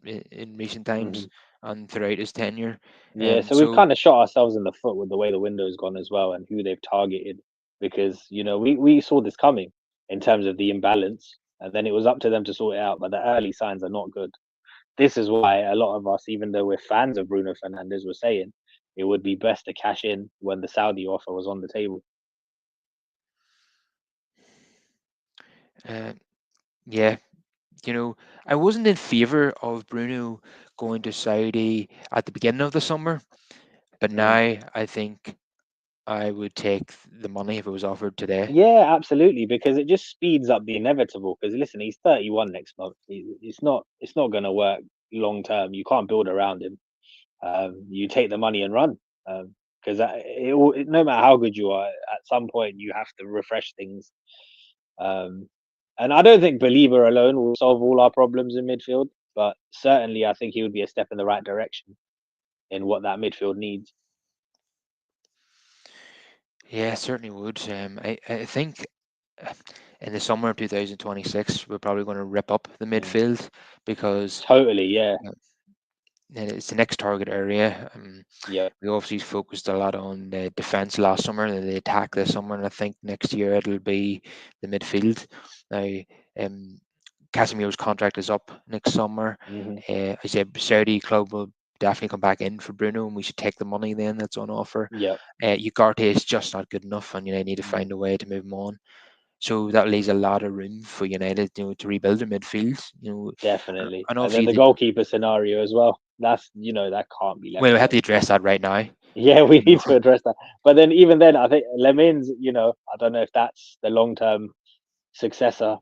recent times
Hmm.
and throughout his tenure.
Yeah, so we've
So
kind of shot ourselves in the foot with the way the window's gone as well and who they've targeted because, we saw this coming in terms of the imbalance and then it was up to them to sort it out, but the early signs are not good. This is why a lot of us, even though we're fans of Bruno Fernandes, were saying it would be best to cash in when the Saudi offer was on the table.
uh, yeah, you know, I wasn't in favor of Bruno going to Saudi at the beginning of the summer, but
Mm.
now I think I would take the money if it was offered today.
Yeah, absolutely, because it just speeds up the inevitable. Because listen, he's 31 next month. It's not going to work long term. You can't build around him. You take the money and run. Because no matter how good you are, at some point you have to refresh things. Um, and I don't think Believer alone will solve all our problems in midfield, but certainly I think he would be a step in the right direction in what that midfield needs.
Yeah, certainly would. I think uh, in the summer of 2026, we're probably going to rip up the
Mm.
midfield because
Totally, yeah,
uh, it's the next target area.
yeah,
We obviously focused a lot on the defense last summer and the attack this
hmm,
summer, and I think next year it'll be the midfield. Now, um, Casemiro's contract is up next summer.
hmm,
I said Saudi club will definitely come back in for Bruno, and we should take the money then that's on offer.
yeah,
Ugarte is just not good enough, and United need to
mm,
find a way to move him on. So that leaves a lot of room for United, to rebuild their midfield. And,
definitely.
and
And then
obviously,
the goalkeeper scenario as well. That can't be left
well, we have to
alone.
address that right now.
Yeah, we
You
need
know,
to address that. But then even then, I think Lemin's, I don't know if that's the long term successor.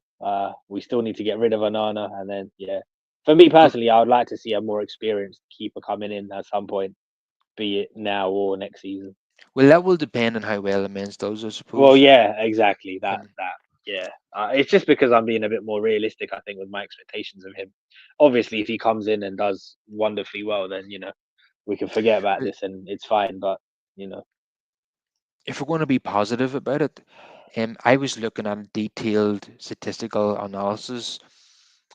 We still need to get rid of Anana, and then yeah, for me
well,
personally, I would like to see a more experienced keeper coming in at some point, be it now or next season.
well, that will depend on how well the men's does, I
Well,
suppose.
yeah, exactly. That
Um,
that yeah. It's just because I'm being a bit more realistic, I think, with my expectations of him. Obviously, if he comes in and does wonderfully well, then we can forget about
but
this and it's fine. But you know,
if we're going to be positive about it, I was looking at a detailed statistical analysis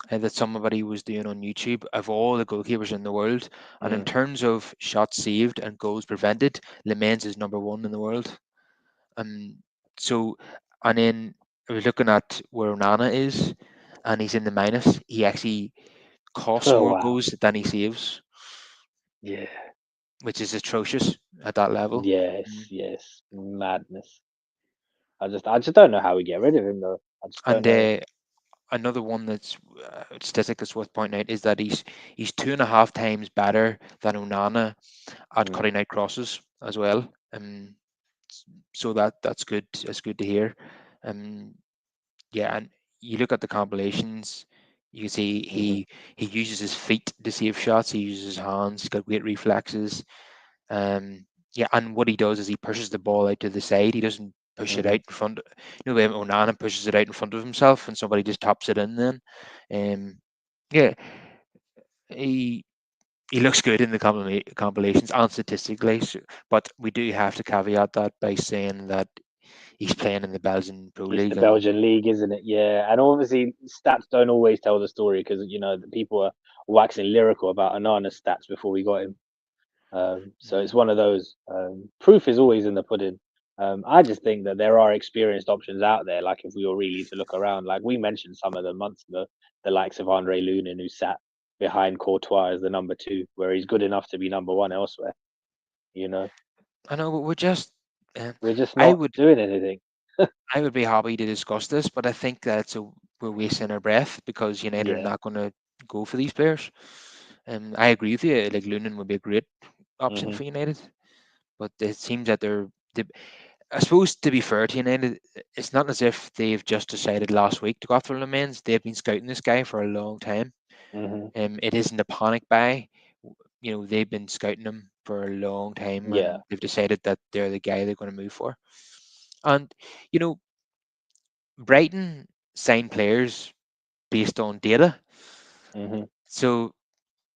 that somebody was doing on YouTube of all the goalkeepers in the world, and in
mm,
terms of shots saved and goals prevented, Lemens is number one in the world. Um, so, and then I was looking at where Onana is, and he's in the minus. He actually costs
oh
more
wow,
goals than he saves.
yeah.
which is atrocious at that level.
Yes,
Mm.
yes, madness. I just don't know how we get rid of him though. I just don't
And
know.
another one that's statistic that's worth pointing out is that he's 2.5 times better than Onana at
Mm,
cutting out crosses as well. So that's good. That's good to hear. Um, yeah, and you look at the compilations, you can see
hmm
he uses his feet to save shots. He uses his hands. He's got great reflexes. Um, yeah, and what he does is he pushes the ball out to the side. He doesn't push it
hmm
out in front. You know, when Onana pushes it out in front of himself, and somebody just tops it in. Then, yeah, he he looks good in the compilations and statistically. But we do have to caveat that by saying that he's playing in the Belgian Pro
It's the
League, and
Belgian league, isn't it? Yeah, and obviously stats don't always tell the story because the people are waxing lyrical about Anana's stats before we got him. So it's
mm,
one of those. Proof is always in the pudding. I just think that there are experienced options out there. Like if we were really to look around, like we mentioned some of them months ago, the likes of Andre Lunin, who sat behind Courtois as the number two, where he's good enough to be number one elsewhere. You know,
I know, but we're just. Uh,
we're just
I
not
would
doing anything.
I would be happy to discuss this, but I think that we're wasting our breath because United are
Yeah.
not going to go for these players. I agree with you. Like Lunin would be a great option
hmm
for United, but it seems that they, I suppose to be fair to United, it's not as if they've just decided last week to go after Lemans. They've been scouting this guy for a long time.
hmm
It isn't a panic buy. You know, they've been scouting him for a long time,
Yeah.
and they've decided that they're the guy they're going to move for. And you know, Brighton sign players based on data.
hmm
So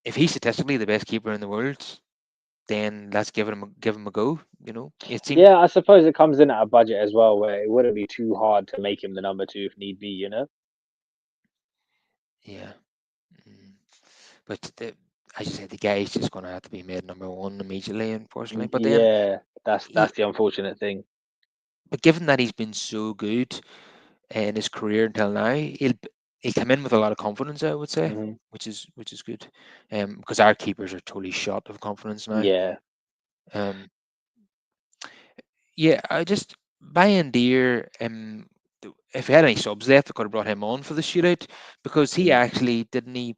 if he's statistically the best keeper in the world, then let's give him a go. You know, it seems.
Yeah, I suppose it comes in at a budget as well, where it wouldn't be too hard to make him the number two if need be.
Yeah. mm, But as you said, the guy is just going to have to be made number one immediately, unfortunately. But then,
Yeah, that's
he,
that's the unfortunate thing.
but given that he's been so good in his career until now, he'll come in with a lot of confidence, I would say,
hmm
which is good. Because our keepers are totally shot of confidence now.
Yeah.
Um, yeah, I just buying Deer. If we had any subs left, I could have brought him on for the shootout because he
Mm.
actually didn't he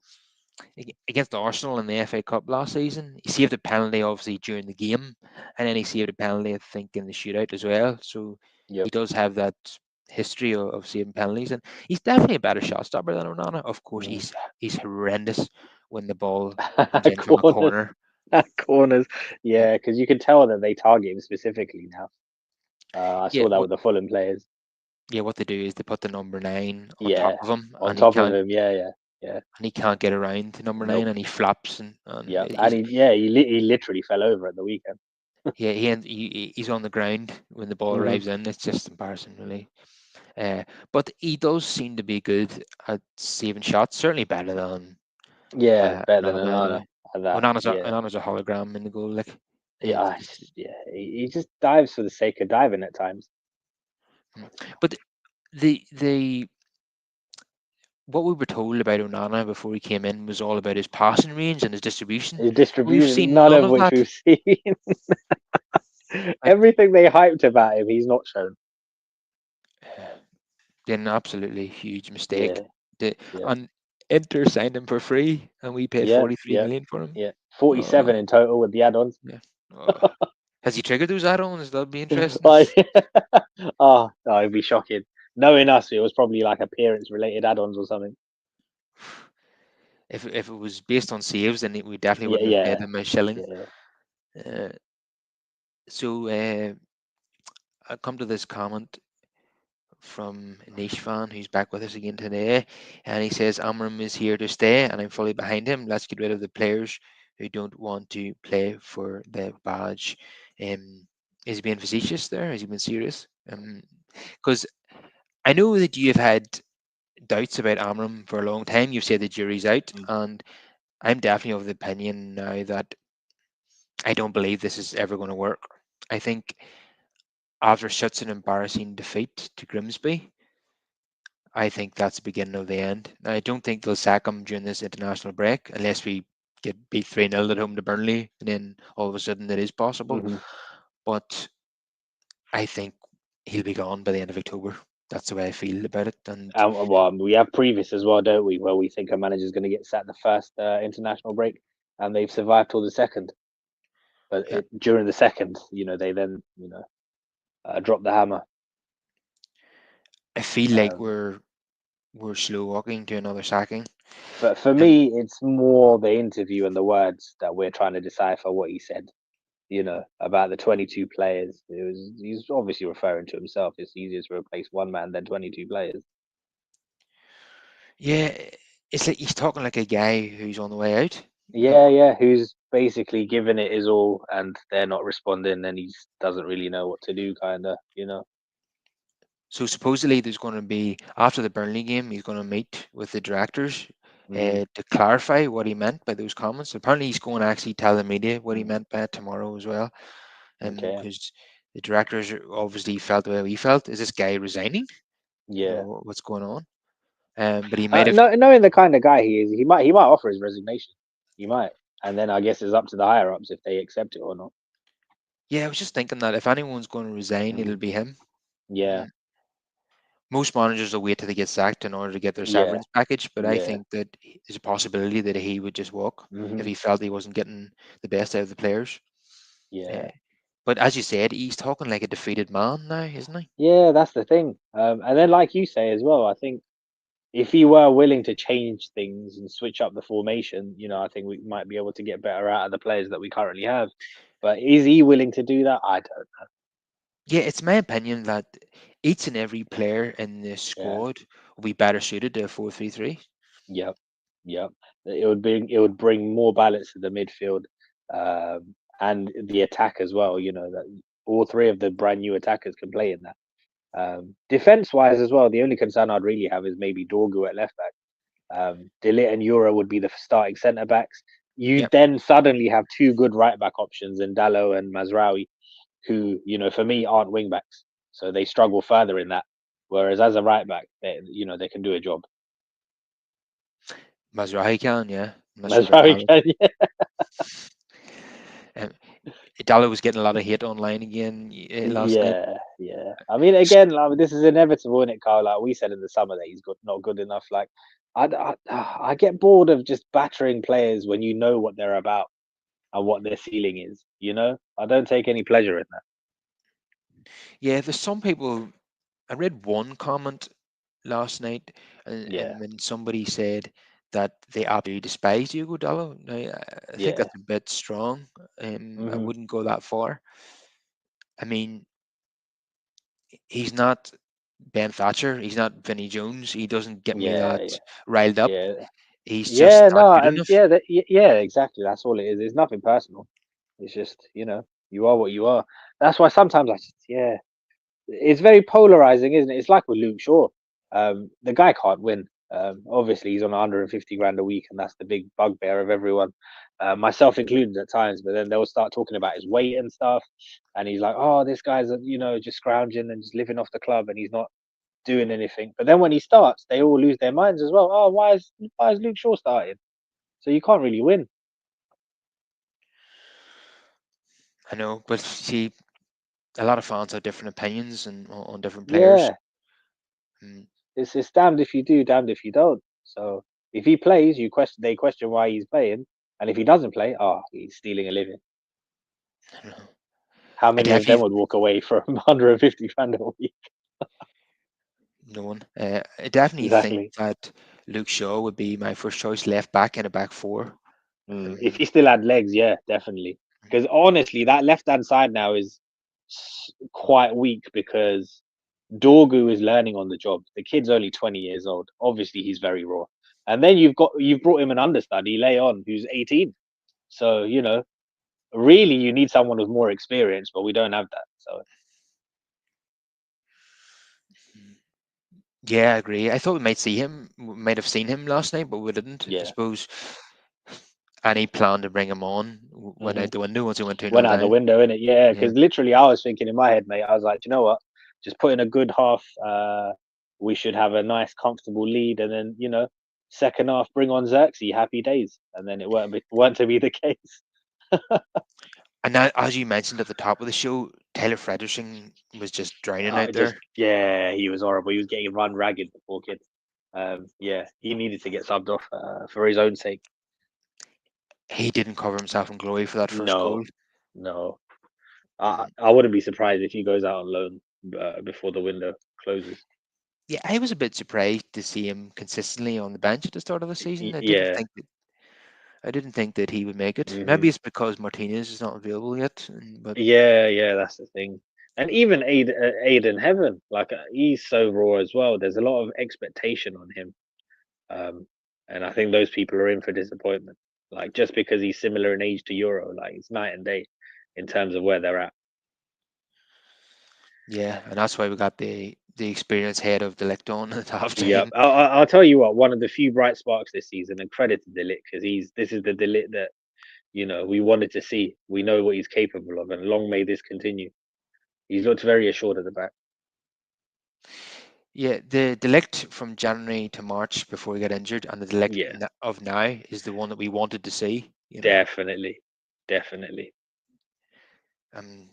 against Arsenal in the FA Cup last season. He saved a penalty obviously during the game, and then he saved a penalty I think in the shootout as well. So he
Yep.
does have that history of saving penalties, and he's definitely a better shot stopper than Onana. Of course,
Mm.
he's horrendous when the ball comes in from a
Corners,
corner.
corners.
Yeah,
Yeah, because you can tell that they target him specifically now. I
yeah.
saw that with the Fulham players.
What they do is they put the number nine on top
Yeah,
of him,
on top of him. Yeah, yeah, yeah.
and he can't get around to number nine,
Nope.
and he flops, and
Yep. And he literally fell over at the weekend.
he's on the ground when the ball
hmm
arrives in. It's just embarrassing, really. But he does seem to be good at saving shots, certainly better than
Yeah, better than
Onana
Anana
anyway.
at that. Yeah.
Onana's a hologram in the goal, like
Yeah,
it's just,
yeah. He just dives for the sake of diving at times.
mm. But the what we were told about Onana before he came in was all about his passing range and his distribution.
His
We've
distribution,
seen
none
none
of
of
which
that.
we've seen.
Like,
Everything they hyped about him, he's not shown.
an absolutely huge mistake.
Yeah,
The,
yeah,
and Inter signed him for free, and we paid
yeah,
43
yeah,
million for him.
yeah.
Uh,
47 in total with the add-ons.
yeah. Uh, has he triggered those add-ons? That'd be interesting.
Like, oh, no, it'd be shocking. Knowing us, it was probably like appearance-related add-ons or something.
If it was based on saves, then we definitely
Yeah,
wouldn't have paid
yeah,
him a shilling.
yeah.
Uh, so I come to this comment from Niche fan who's back with us again today, and he says Amram is here to stay, and I'm fully behind him. Let's get rid of the players who don't want to play for the badge. Is he being facetious there? Has he been serious? Because I know that you have had doubts about Amram for a long time. You've said the jury's out,
Mm.
and I'm definitely of the opinion now that I don't believe this is ever going to work. I think after such an embarrassing defeat to Grimsby, I think that's the beginning of the end. I don't think they'll sack him during this international break unless we get beat 3-0 at home to Burnley, and then all of a sudden it is possible.
Hmm.
But I think he'll be gone by the end of October. That's the way I feel about it. And
And well, we have previous as well, don't we? Where we think a manager's going to get sacked the first international break, and they've survived till the second. But
yeah,
during the second, they then drop the hammer.
I feel like
Um,
we're slow walking to another sacking.
for
Um,
me, it's more the interview and the words that we're trying to decipher what he said. About the 22 players. He's obviously referring to himself. It's easier to replace one man than 22 players.
yeah, it's like he's talking like a guy who's on the way out.
Yeah, yeah. Who's basically giving it his all, and they're not responding, and he doesn't really know what to do, kind of.
So supposedly there's going to be after the Burnley game, he's going to meet with the directors
Mm,
to clarify what he meant by those comments. Apparently, he's going to actually tell the media what he
mm.
meant by it tomorrow as well,
Okay.
because the directors obviously felt the way we felt. Is this guy resigning?
Yeah.
What's going on? But he might have.
No, knowing the kind of guy he is, he might offer his resignation. He might, and then I guess it's up to the higher ups if they accept it or not.
Yeah, I was just thinking that if anyone's going to resign, it'll
Mm.
be him.
Yeah.
Mm, Most managers will wait till they get sacked in order to get their
Yeah.
severance package, but I
Yeah.
think that there's a possibility that he would just walk if
Hmm.
he felt he wasn't getting the best out of the players. Uh,
Yeah.
but as you said, he's talking like a defeated man now, isn't he?
Yeah. That's the thing. And then, like you say as well, I think if he were willing to change things and switch up the formation, I think we might be able to get better out of the players that we currently have. But is he willing to do that? I don't know.
Yeah, it's my opinion that each and every player in this
Yeah.
squad will be better suited to a 4-3-3.
Yep. Yep. It would bring more balance to the midfield, and the attack as well. That all three of the brand new attackers can play in that. Defense wise as well, the only concern I'd really have is maybe Dorgu at left back. Delit and Euro would be the starting centre backs. You
Yep.
then suddenly have two good right back options in Dallo and Mazraoui, who for me aren't wing backs, so they struggle further in that. Whereas as a right back, they can do a job.
Mazrahi can, yeah. I'm not sure about
Mazraoui
Dallo.
can,
Um, Dallo was getting a lot of hate online again last night.
yeah, yeah. I mean, again, like, this is inevitable, isn't it, Carl? Like we said in the summer that he's not good enough. Like, I get bored of just battering players when you know what they're about and what their ceiling is. I don't take any pleasure in that.
Yeah, there's some people. I read one comment last night,
Yeah,
and when somebody said that they absolutely despise Diogo Dallo, now I think
yeah.
that's a bit strong. I
Hmm.
wouldn't go that far. I mean, he's not Ben Thatcher. He's not Vinnie Jones. He doesn't get me
Yeah,
that
yeah,
riled up.
yeah,
He's just
yeah.
not
No,
good
and
enough.
yeah, yeah, exactly. That's all it is. It's nothing personal. It's just you are what you are. That's why sometimes yeah. It's very polarizing, isn't it? It's like with Luke Shaw. The guy can't win. Obviously, he's on 150 grand a week, and that's the big bugbear of everyone, myself included at times. But then they'll start talking about his weight and stuff, and he's like, "Oh, this guy's just scrounging and just living off the club, and he's not doing anything." But then when he starts, they all lose their minds as well. Oh, why is Luke Shaw starting? So you can't really win.
I know, but see, a lot of fans have different opinions and on different players.
Yeah,
Mm,
it's damned if you do, damned if you don't. So if he plays, they question why he's playing, and if he doesn't play, he's stealing a living.
I don't know.
How
I
many of them
definitely
would walk away from 150 grand a week?
no one. I definitely think
Exactly.
that Luke Shaw would be my first choice left back in a back four.
If
Um,
he still had legs, yeah, definitely. Because honestly, that left hand side now is quite weak because Dorgu is learning on the job. The kid's only 20 years old. Obviously, he's very raw. And then you've brought him an understudy, Leon, who's 18. So really, you need someone with more experience, but we don't have that. So
yeah, I agree. I thought we might see him, we might have seen him last night, but we didn't. I
yeah.
suppose any plan to bring him on went
Hmm.
out the window once he went 2
Went
0
out the
down.
window, innit? Yeah,
Yeah,
because literally, I was thinking in my head, mate. I was like, "Do you know what? Just put in a good half. We should have a nice, comfortable lead, and then second half, bring on Xerxes, happy days, and then it weren't to be the case.
And now, as you mentioned at the top of the show, Taylor Frederiksen was just drowning out
Just
there.
yeah, he was horrible. He was getting run ragged, the poor kid. Yeah, he needed to get subbed off for his own sake.
He didn't cover himself in glory for that first
No,
goal.
no,
Mm.
I wouldn't be surprised if he goes out on loan before the window closes.
Yeah, I was a bit surprised to see him consistently on the bench at the start of the season.
Yeah.
I didn't think that he would make it.
Hmm.
Maybe it's because Martinez is not available yet, but
Yeah, yeah, that's the thing. And even Aiden Heaven, like he's so raw as well. There's a lot of expectation on him, um, and I think those people are in for disappointment. Like just because he's similar in age to Euro, like it's night and day in terms of where they're at.
yeah, and that's why we got the experienced head of the on at half
Yep,
time.
I'll tell you what. One of the few bright sparks this season, and credit to Delit because this is the Delit that we wanted to see. We know what he's capable of, and long may this continue. He's looked very assured at the back.
Yeah, the delict from January to March before he got injured, and the delict
Yeah,
of now is the one that we wanted to see.
definitely, definitely.
Um,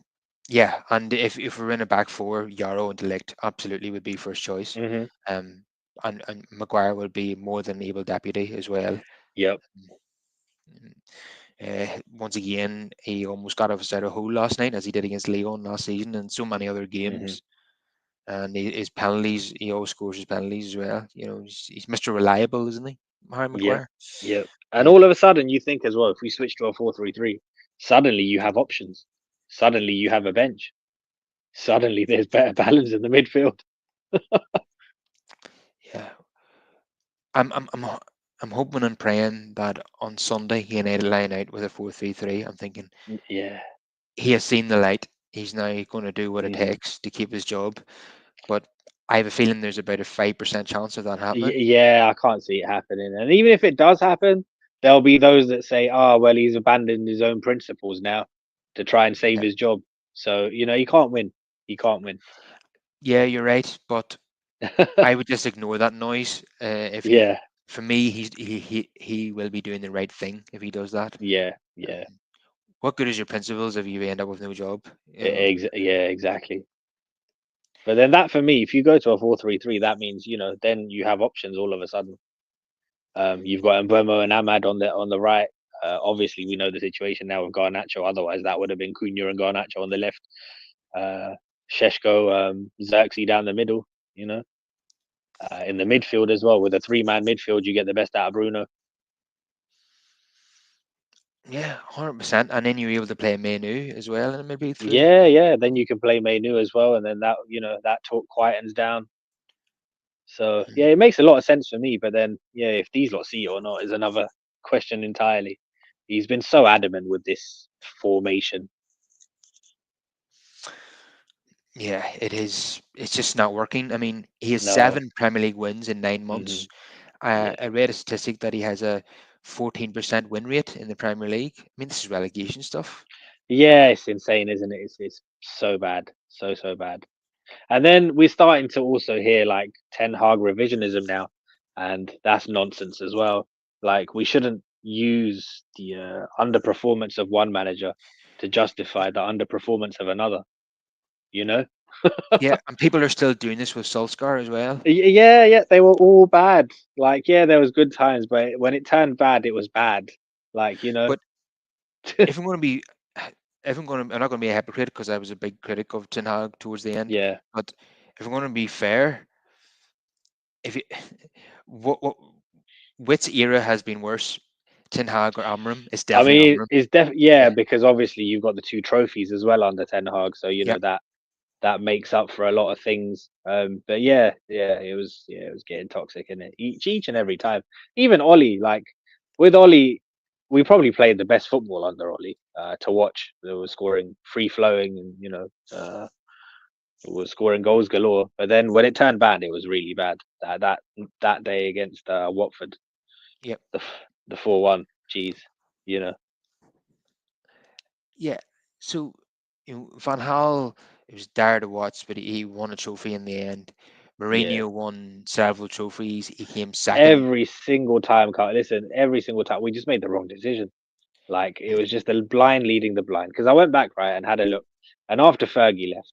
yeah, and if we're in a back four, Yarrow and Delict absolutely would be first choice.
Hmm.
Um, and Maguire will be more than able deputy as well.
Yep.
Mm, once again, he almost got us out of hole last night, as he did against Leon last season and so many other
Hmm.
games. And his penalties, he always scores his penalties as well. He's Mr. Reliable, isn't he, Harry
Yep.
Maguire?
Yep. And
Yeah,
all of a sudden, you think as well, if we switch to a 4-3-3, suddenly you have options. Suddenly you have a bench. Suddenly there's better balance in the midfield.
yeah. I'm I'm I'm ho- I'm hoping and praying that on Sunday he and I line out with a 4-3-3. I'm thinking
Yeah.
he has seen the light. He's now going to do what it
Hmm.
takes to keep his job. But I have a feeling there's about a 5% chance of that happening.
Yeah, I can't see it happening. And even if it does happen, there'll be those that say, "Oh, well, he's abandoned his own principles now to try and save
Yeah,
his job." So he can't win. He can't win.
yeah, you're right. But I would just ignore that noise. If he,
Yeah,
for me, he will be doing the right thing if he does that.
yeah, yeah.
What good is your principles if you end up with no job? You know.
Yeah, exactly. But then that for me, if you go to a 4-3-3, that means then you have options all of a sudden. You've got Mbemo and Ahmad on the right. Obviously, we know the situation now with Garnacho. Otherwise, that would have been Cunha and Garnacho on the left. Uh, Sheshko, Xerxes down the middle. You know, in the midfield as well with a three-man midfield, you get the best out of Bruno.
Yeah, 100%. And then you're able to play Menu as well in the midfield three.
Yeah, yeah. Then you can play Mainu as well, and then that talk quietens down. So yeah,
Mm.
it makes a lot of sense for me. But then yeah, if these lot see it or not is another question entirely. He's been so adamant with this formation.
Yeah, it is. It's just not working. I mean, he has
No.
7 Premier League wins in nine
Hmm.
months.
Yeah.
I read a statistic that he has a 14% win rate in the Premier League. I mean, this is relegation stuff.
Yeah, it's insane, isn't it? It's so bad, so bad. And then we're starting to also hear like Ten Hag revisionism now, and that's nonsense as well. Like we shouldn't use the underperformance of one manager to justify the underperformance of another. You know?
Yeah, and people are still doing this with Solskjaer as well.
Yeah, yeah, they were all bad. Like, yeah, there was good times, but when it turned bad, it was bad. Like,
But if I'm going to be, I'm not going to be a hypocrite because I was a big critic of Ten Hag towards the end.
yeah.
But if I'm going to be fair, if you, what which era has been worse, Ten Hag or Amram? It's
I
definitely
mean,
Amram.
yeah,
Yeah,
because obviously you've got the two trophies as well under Ten Hag, so
yeah,
that makes up for a lot of things. But yeah, it was getting toxic in it each and every time. Even Ollie, like with Ollie, we probably played the best football under Ollie to watch. They were scoring free flowing, and was scoring goals galore. But then when it turned bad, it was really bad. That day against Watford,
yeah,
the 4-1. Jeez, you know.
yeah. So Van Hal, it was dire to watch, but he won a trophy in the end.
Yeah.
Mourinho won several trophies. He came second.
Every single time, Carl. Listen, every single time we just made the wrong decision. Like it
Yeah,
was just the blind leading the blind. Because I went back right and had a look, and after Fergie left,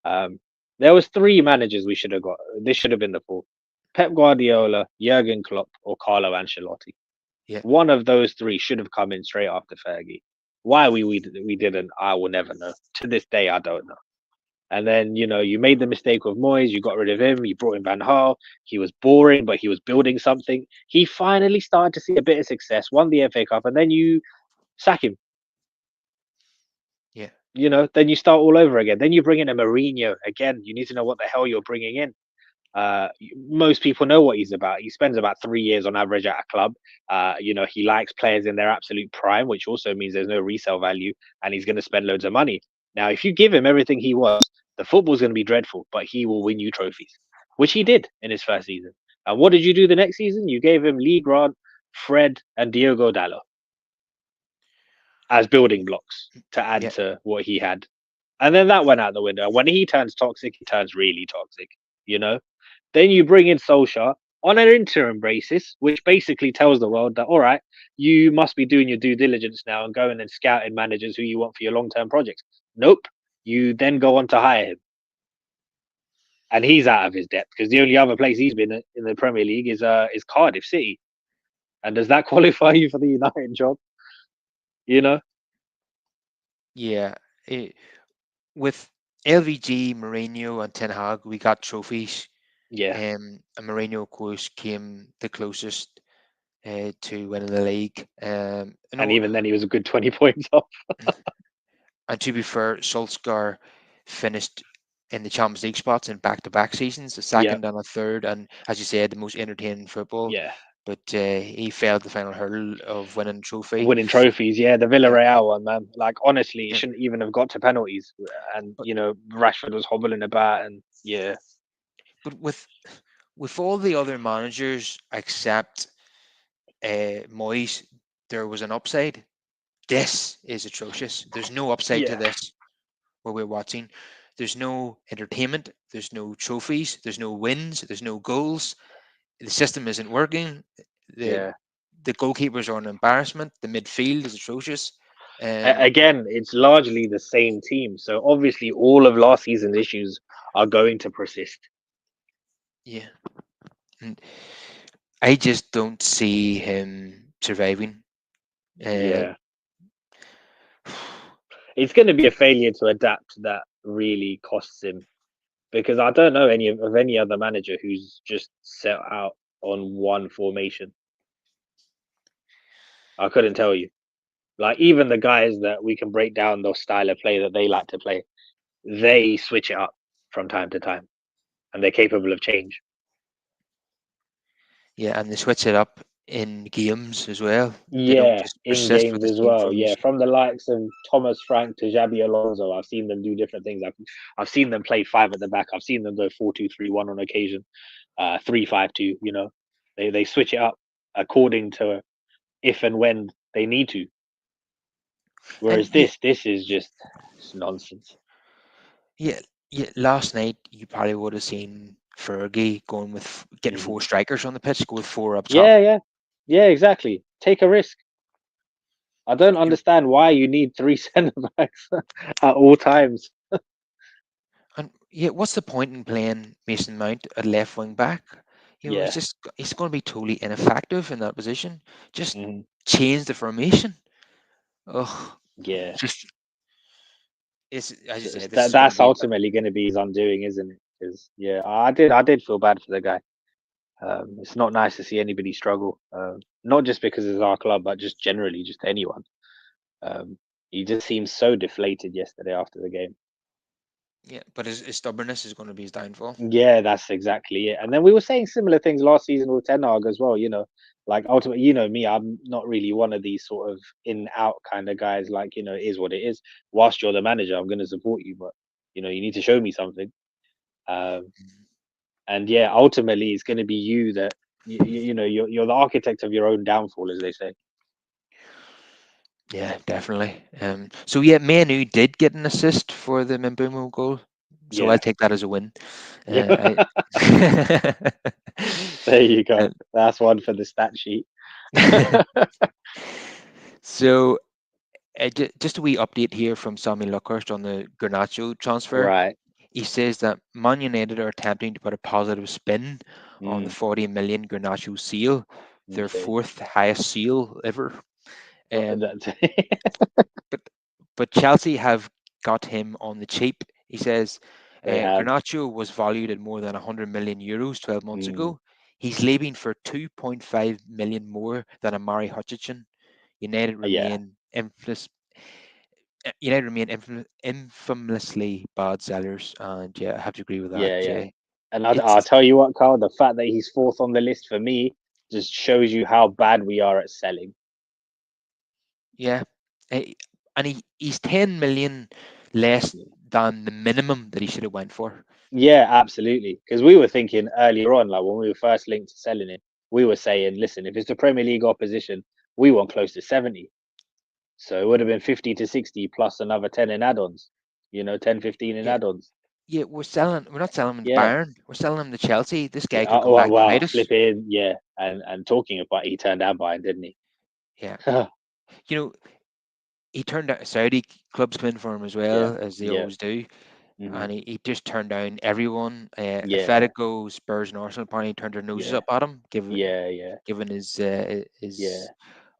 um, there was three managers we should have got. This should have been the four: Pep Guardiola, Jurgen Klopp, or Carlo Ancelotti.
yeah,
One of those three should have come in straight after Fergie. Why we didn't, I will never know. To this day, I don't know. And then, you made the mistake with Moyes, you got rid of him, you brought in Van Gaal. He was boring, but he was building something. He finally started to see a bit of success, won the FA Cup, and then you sack him.
yeah.
Then you start all over again. Then you bring in a Mourinho. Again, you need to know what the hell you're bringing in. Most people know what he's about. He spends about 3 years on average at a club. He likes players in their absolute prime, which also means there's no resale value, and he's going to spend loads of money. Now, if you give him everything he wants, the football's going to be dreadful, but he will win you trophies, which he did in his first season. And what did you do the next season? You gave him Lee Grant, Fred, and Diogo Dallo as building blocks to add
Yeah.
to what he had. And then that went out the window. And when he turns toxic, he turns really toxic, you know? Then you bring in Solskjaer on an interim basis, which basically tells the world that, all right, you must be doing your due diligence now and going and scouting managers who you want for your long term projects. Nope. You then go on to hire him. And he's out of his depth because the only other place he's been in the Premier League is Cardiff City. And does that qualify you for the United job? You know?
Yeah. Eh, with LVG, Mourinho, and Ten Hag, we got trophies.
Yeah.
And Mourinho, of course, came the closest to winning the league.
And even then, he was a good 20 points off.
And to be fair, Solskjaer finished in the Champions League spots in back-to-back seasons, a
Yeah.
second and a third, and as you said, the most entertaining football.
Yeah.
But he failed the final hurdle of winning trophy.
Winning trophies. Yeah. The
Yeah,
Villarreal one, man. Like, honestly, it
yeah.
shouldn't even have got to penalties. And,
But
Rashford was hobbling about. And yeah.
but with all the other managers except Moyes, there was an upside. This is atrocious. There's no upside to
Yeah.
this. What we're watching. There's no entertainment. There's no trophies. There's no wins. There's no goals. The system isn't working. The
Yeah.
the goalkeepers are an embarrassment. The midfield is atrocious. Um,
Again, it's largely the same team. So obviously, all of last season's issues are going to persist.
yeah, and I just don't see him surviving. Uh,
Yeah. It's going to be a failure to adapt that really costs him because I don't know any other manager who's just set out on one formation. I couldn't tell you. Like even the guys that we can break down the style of play that they like to play, they switch it up from time to time, and they're capable of change.
yeah, and they switch it up in games as well. They don't
Yeah,
just
in
persist with
games
the
as
same
well. Yeah,
formation.
from the likes of Thomas Frank to Xabi Alonso, I've seen them do different things. I've seen them play five at the back. I've seen them go 4-2-3-1 on occasion, 3-5-2. They switch it up according to if and when they need to.
And
Whereas this is just it's nonsense.
yeah, yeah. Last night you probably would have seen Fergie going with getting
Hmm.
four strikers on the pitch, go with four up top.
Yeah, yeah, yeah. Exactly. Take a risk. I don't
You
understand why you need three centre backs at all times.
And yeah, what's the point in playing Mason Mount at left wing back?
Yeah.
It's going to be totally ineffective in that position. Just
Hmm.
change the formation. Oh,
Yeah.
just it's as you
So
said, this
that
is going to
that's
be
ultimately going to be his undoing, isn't it? Because yeah, I did feel bad for the guy. It's not nice to see anybody struggle. Not just because it's our club, but just generally, just anyone. He just seems so deflated yesterday after the game.
yeah, but his stubbornness is going to be his downfall.
Yeah, that's exactly it. And then we were saying similar things last season with Ten Hag as well. Like ultimately, me, I'm not really one of these sort of in out kind of guys. Like it is what it is. Whilst you're the manager, I'm going to support you, but you need to show me something. Um,
Mhm.
and yeah, ultimately, it's going to be you that you're the architect of your own downfall, as they say.
Yeah, definitely. So yeah, Manu did get an assist for the Mbeumo goal. so I'll
Yeah.
take that as a win.
Yeah.
I,
There you go.
uh,
That's one for the stat sheet.
so just a wee update here from Sammy Luckhurst on the Garnacho transfer.
Right.
He says that Man United are attempting to put a positive spin on the
Mm,
40 million Garnacho seal, their
okay.
fourth highest seal ever. Um,
That's
but Chelsea have got him on the cheap. He says
they have.
Garnacho was valued at more than 100 million euros 12 months
Mm,
ago. He's leaving for 2.5 million more than Amari Hutchinson. United
yeah.
remain infamous. United remain infamously bad sellers, and yeah, I have to agree with that,
Yeah. Yeah.
Jay.
And I'll
It's
tell you what, Carl, the fact that he's fourth on the list for me just shows you how bad we are at selling.
yeah, eh, and he's 10 million less than the minimum that he should have went for.
Yeah, absolutely. Because we were thinking earlier on, like when we were first linked to selling it, we were saying, listen, if it's the Premier League opposition, we want close to 70. So it would have been 50 to 60 plus another 10 in add-ons, 10, 15 in
Yeah,
add-ons.
yeah, we're selling. We're not selling him to
Yeah.
Bayern. We're selling him to Chelsea. This guy
Yeah.
could come
Well,
back and
well,
bite us.
flipping. Yeah. And talking about, he turned out buying, didn't he?
Yeah, you know, he turned out Saudi clubs come in for him as
Yeah.
well as they
Yeah.
always do,
Hmm.
and he just turned down everyone.
Yeah.
Atletico, Spurs, and Arsenal apparently turned their noses
Yeah.
up at him, given
Yeah. Yeah.
given
Yeah.
his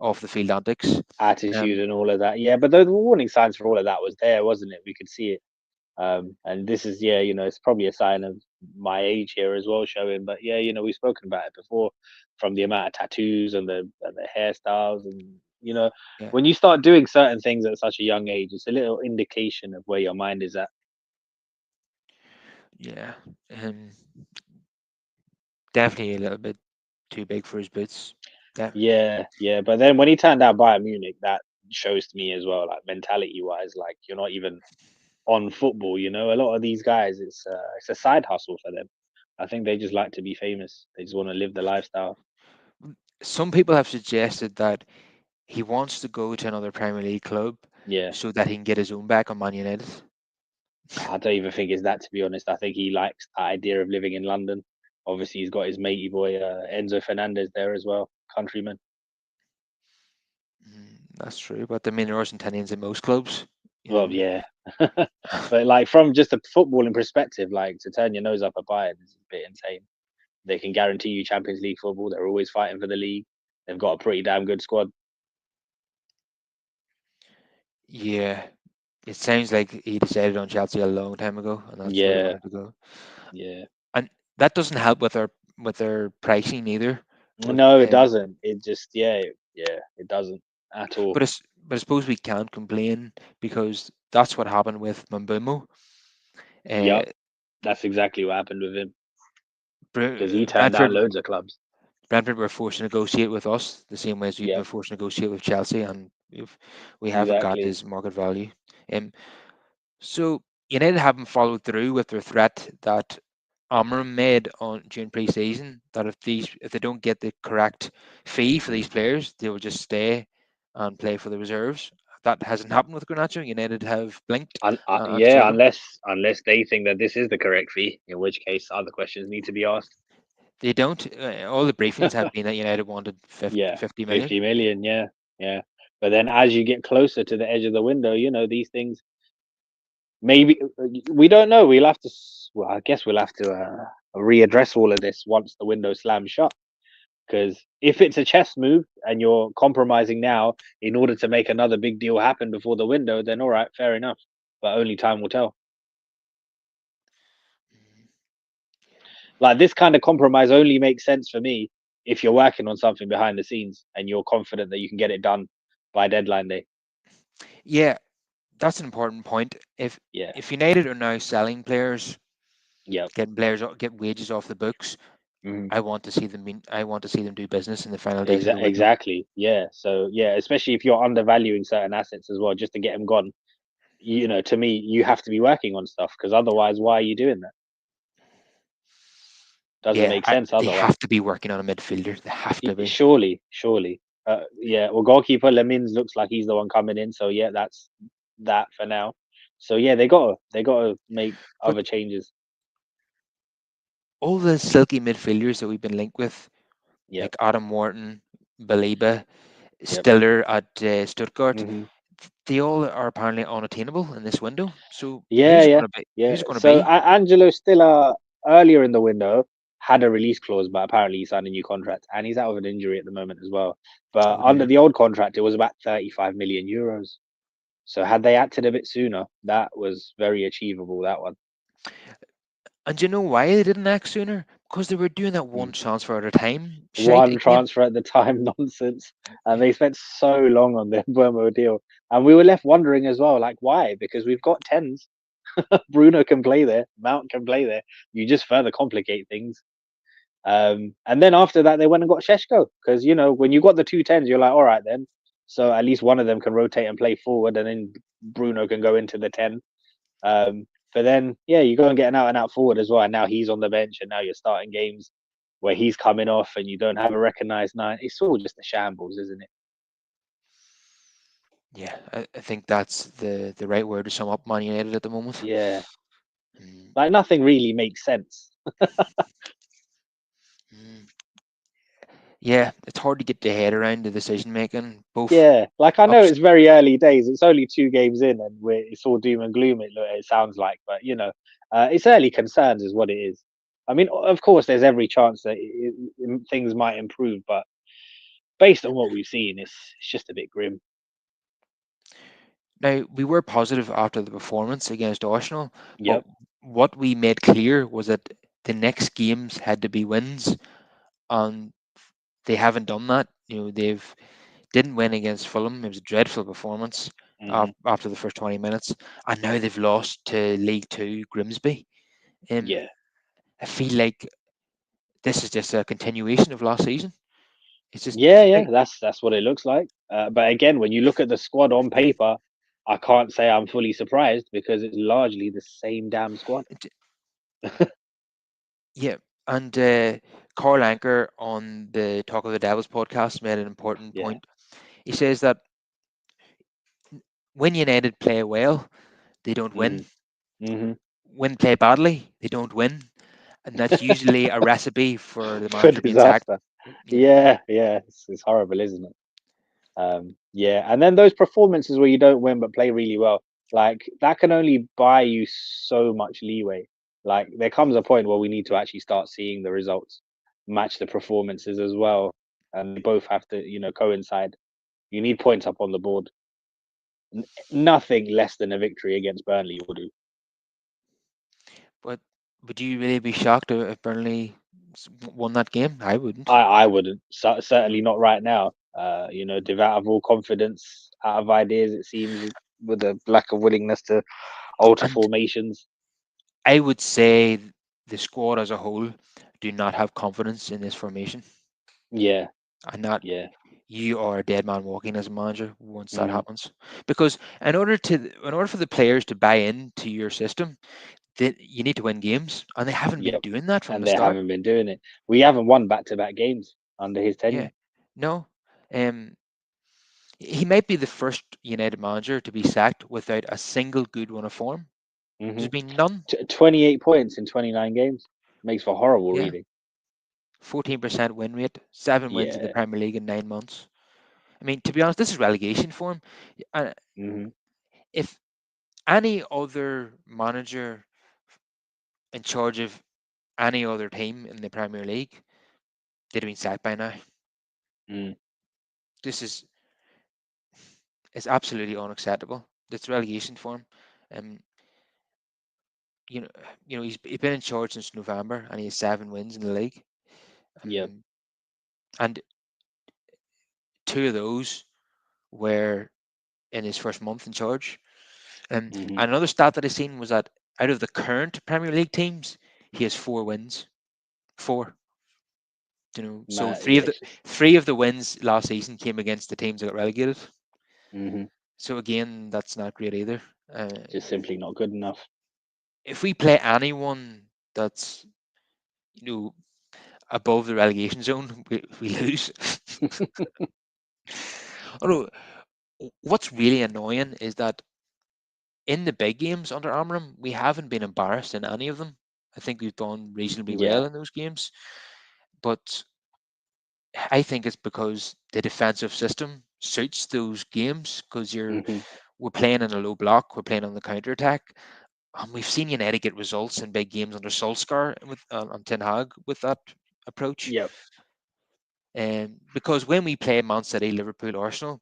off the field antics.
Attitude
Um,
and all of that. Yeah. But the warning signs for all of that was there, wasn't it? We could see it. And this is, yeah, it's probably a sign of my age here as well, showing. But yeah, we've spoken about it before, from the amount of tattoos and the hairstyles, and
yeah,
when you start doing certain things at such a young age, it's a little indication of where your mind is at.
yeah, um, definitely a little bit too big for his boots. Yeah,
Yeah, yeah. But then when he turned out Bayern Munich, that shows to me as well, like mentality wise, like you're not even on football. A lot of these guys, it's a side hustle for them. I think they just like to be famous. They just want to live the lifestyle.
some people have suggested that he wants to go to another Premier League club
Yeah.
so that he can get his own back on Man United.
I don't even think it's that, to be honest. I think he likes the idea of living in London. Obviously, he's got his matey boy Enzo Fernandez there as well, countryman.
That's true, but I mean, there are Argentinians in most clubs, you
Well,
know.
yeah, but like from just a footballing perspective, like to turn your nose up at Bayern is a bit insane. They can guarantee you Champions League football. They're always fighting for the league. They've got a pretty damn good squad.
Yeah, it sounds like he decided on Chelsea a long time ago, and that's where he
Yeah,
wanted to go.
yeah.
And that doesn't help with their pricing either. With
No, it doesn't. It just, yeah, yeah, it doesn't at all.
but I suppose we can't complain because that's what happened with Mambumo. Uh,
Yep, that's exactly what happened with him because he turned
Brentford
down loads of clubs.
Were forced to negotiate with us the same way as we've been
Yep,
forced to negotiate with Chelsea, and we haven't got
exactly.
his market value. Um, so United haven't followed through with their threat that Amram made on during pre-season that if they don't get the correct fee for these players, they will just stay and play for the reserves. That hasn't happened with Garnacho. United have blinked and
Yeah,
sold him.
unless they think that this is the correct fee, in which case other questions need to be asked.
They don't. All the briefings have been that United wanted
Yeah,
50 million.
50 million. Yeah, yeah. But then as you get closer to the edge of the window, these things maybe we don't know. We'll have to. Well, I guess we'll have to readdress all of this once the window slams shut. Because if it's a chess move and you're compromising now in order to make another big deal happen before the window, then all right, fair enough. But only time will tell. Like this kind of compromise only makes sense for me if you're working on something behind the scenes and you're confident that you can get it done by deadline day.
Yeah, that's an important point.
Yeah.
If United are now selling players,
Yep.
getting players get wages off the books,
Hmm.
I want to see them do business in the final days of the window.
Exactly. Yeah. So yeah, especially if you're undervaluing certain assets as well, just to get them gone. To me, you have to be working on stuff because otherwise, why are you doing that? Doesn't
Yeah,
make sense
they
otherwise.
have to be working on a midfielder. They have to be.
Surely, surely. Yeah. Well, goalkeeper Lemins looks like he's the one coming in. So yeah, that's that for now. So yeah, they gotta make
But
other changes.
all the silky midfielders that we've been linked with,
Yep,
like Adam Wharton, Baliba,
yep.
Stiller at Stuttgart,
Hmm.
they all are apparently unattainable in this window. So
Yeah, yeah, yeah.
who's it going to
So
be?
Angelo Stiller earlier in the window had a release clause, but apparently he signed a new contract, and he's out with an injury at the moment as well. But
Oh
under
dear.
the old contract, it was about 35 million euros. So had they acted a bit sooner, that was very achievable. That one.
And do you know why they didn't act sooner? Because they were doing that
Mm.
one transfer at a time shite
One
again.
transfer at the time nonsense, and
Yeah.
they spent so long on their Burmo deal, and we were left wondering as well, like why? Because we've got tens. Bruno can play there, Mount can play there. You just further complicate things. And then after that, they went and got Sheshko because when you got the two tens, you're like, all right then. So at least one of them can rotate and play forward, and then Bruno can go into the 10. But then, yeah, you go and get an out and out forward as well. And now he's on the bench, and now you're starting games where he's coming off, and you don't have a recognized nine. It's all just a shambles, isn't it?
Yeah, I think that's the right word to sum up Man United at the moment.
Yeah,
Mm,
like nothing really makes sense.
mm. Yeah, it's hard to get your head around the decision making, both
Yeah, like I know
ups.
it's very early days. It's only two games in, and it's all doom and gloom. It sounds like, but it's early concerns, is what it is. I mean, of course, there's every chance that things might improve, but based on what we've seen, it's just a bit grim.
Now, we were positive after the performance against Arsenal, but
Yep.
what we made clear was that the next games had to be wins, and they haven't done that. They've didn't win against Fulham. It was a dreadful performance
Hmm.
after the first 20 minutes, and now they've lost to League Two Grimsby. Um,
Yeah.
I feel like this is just a continuation of last season. It's just
Yeah, yeah. That's what it looks like. But again, when you look at the squad on paper, I can't say I'm fully surprised because it's largely the same damn squad.
it- yeah. And Carl Anker on the Talk of the Devils podcast made an important
Yeah.
point. He says that when United play well, they don't win.
Mm. Hmm.
When play badly, they don't win, and that's usually a recipe for the
For
manager being sacked.
disaster.
Yeah,
Yeah, yeah. It's horrible, isn't it? Yeah, and then those performances where you don't win but play really well, like that can only buy you so much leeway. Like there comes a point where we need to actually start seeing the results match the performances as well, and they both have to, coincide. You need points up on the board. Nothing less than a victory against Burnley will do.
but would you really be shocked if Burnley won that game? I wouldn't.
I wouldn't.
You
Certainly
know,
not right now. Devout of all confidence, out of ideas, it seems, with a lack of willingness to alter
and
formations.
I would say the squad as a whole do not have confidence in this formation,
Yeah,
and that
yeah.
you are a dead man walking as a manager once that
Hmm.
happens. Because in order for the players to buy into your system, you need to win games, and they haven't been
Yep.
doing that from
And
the
they
start.
haven't been doing it. We haven't won back-to-back games under his
Yeah,
tenure.
no. Um, he might be the first United manager to be sacked without a single good run of form.
Hmm.
There's been none.
28 points in 29 games makes for horrible
Yeah,
reading.
14% win rate, 7 wins in the
Yeah.
Premier League in 9 months. I mean, to be honest, this is relegation form. And
Hmm.
if any other manager in charge of any other team in the Premier League, they'd have been sacked by now.
Mm.
This is absolutely unacceptable. It's relegation form. Um, you know, he's been in charge since November, and he has 7 wins in the league.
Yep.
Um, and two of those were in his first month in charge.
Hmm.
And another stat that I seen was that out of the current Premier League teams, he has 4 wins. Four. So
Matt, yeah, it's just.
three of the wins last season came against the teams that got relegated.
Hmm.
So again, that's not great either. Uh,
Just simply not good enough.
if we play anyone that's you know above the relegation zone, we lose. Although what's really annoying is that in the big games under Amram, we haven't been embarrassed in any of them. I think we've done reasonably
Yeah.
well in those games, but I think it's because the defensive system suits those games because
Hmm.
we're playing in a low block, we're playing on the counter attack, and we've seen United get results in big games under Solskjaer with on Ten Hag with that approach.
Yep.
And because when we play Man City, Liverpool, Arsenal,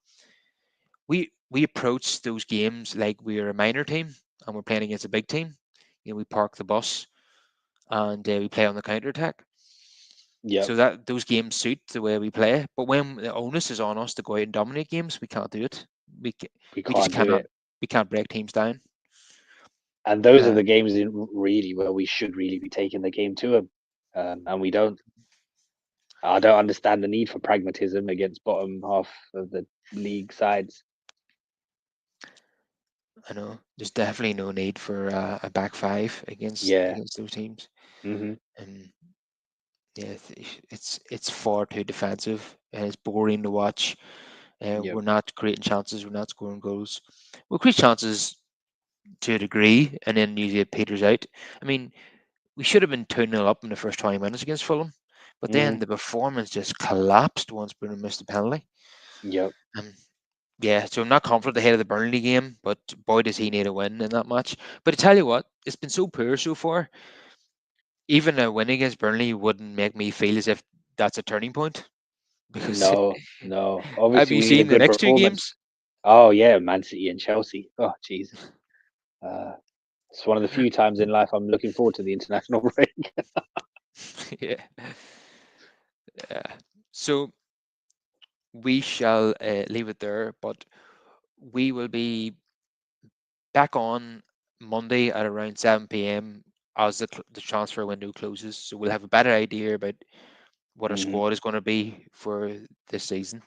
we approach those games like we're a minor team and we're playing against a big team. We park the bus and we play on the counter attack.
Yep.
So that those games suit the way we play. But when the onus is on us to go out and dominate games, we can't do it. We
We
we just
can't do
cannot.
it.
We can't break teams down.
And those are
Uh,
the games in really where we should really be taking the game to them, and we don't. I don't understand the need for pragmatism against bottom half of the league sides.
I know there's definitely no need for a back five
Yeah.
against those teams.
Hmm.
And yeah, it's far too defensive and it's boring to watch.
Yep.
We're not creating chances. We're not scoring goals. We'll create chances to a degree, and then usually it peters out. I mean, we should have been 2-0 up in the first 20 minutes against Fulham, but then
Hmm.
the performance just collapsed once Bruno missed the penalty.
Yep.
And yeah, so I'm not confident ahead of the Burnley game, but boy, does he need a win in that match. But I tell you what, it's been so poor so far. Even a win against Burnley wouldn't make me feel as if that's a turning point because
No. No.
have
Obviously,
you
we need a
seen the
good
next two
performance.
games?
Oh yeah, Man City and Chelsea. Oh Jesus. Uh, it's one of the few times in life I'm looking forward to the international break.
Yeah. Yeah. So we shall leave it there, but we will be back on Monday at around 7 p.m. as the transfer window closes. So we'll have a better idea about what our
Hmm.
squad is going to be for this season.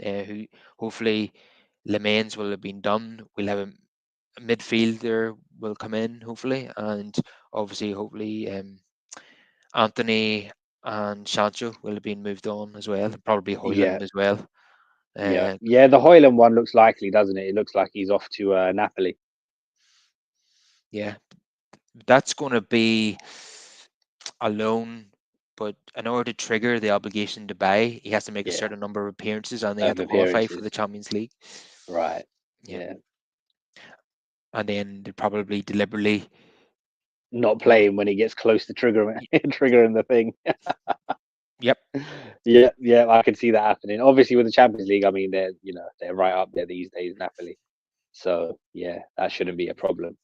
Who hopefully Lemans will have been done. We'll have a midfielder will come in hopefully, and obviously hopefully Anthony and Sancho will have been moved on as well. Probably
Yeah.
Hoyland as well.
Yeah.
Uh,
Yeah. The Hoyland one looks likely, doesn't it? It looks like he's off to Napoli.
yeah, that's going to be a loan, but in order to trigger the obligation to buy, he has to make a
Yeah.
certain number of appearances and they have
Of
to qualify for
appearances.
the Champions League.
Right.
Yeah,
Yeah.
and then they probably deliberately
Not
won't.
playing when he gets close to triggering
y-
triggering the thing.
Yep.
Yeah, yeah, I can see that happening. Obviously, with the Champions League, I mean, they're right up there these days, Napoli. So yeah, that shouldn't be a problem.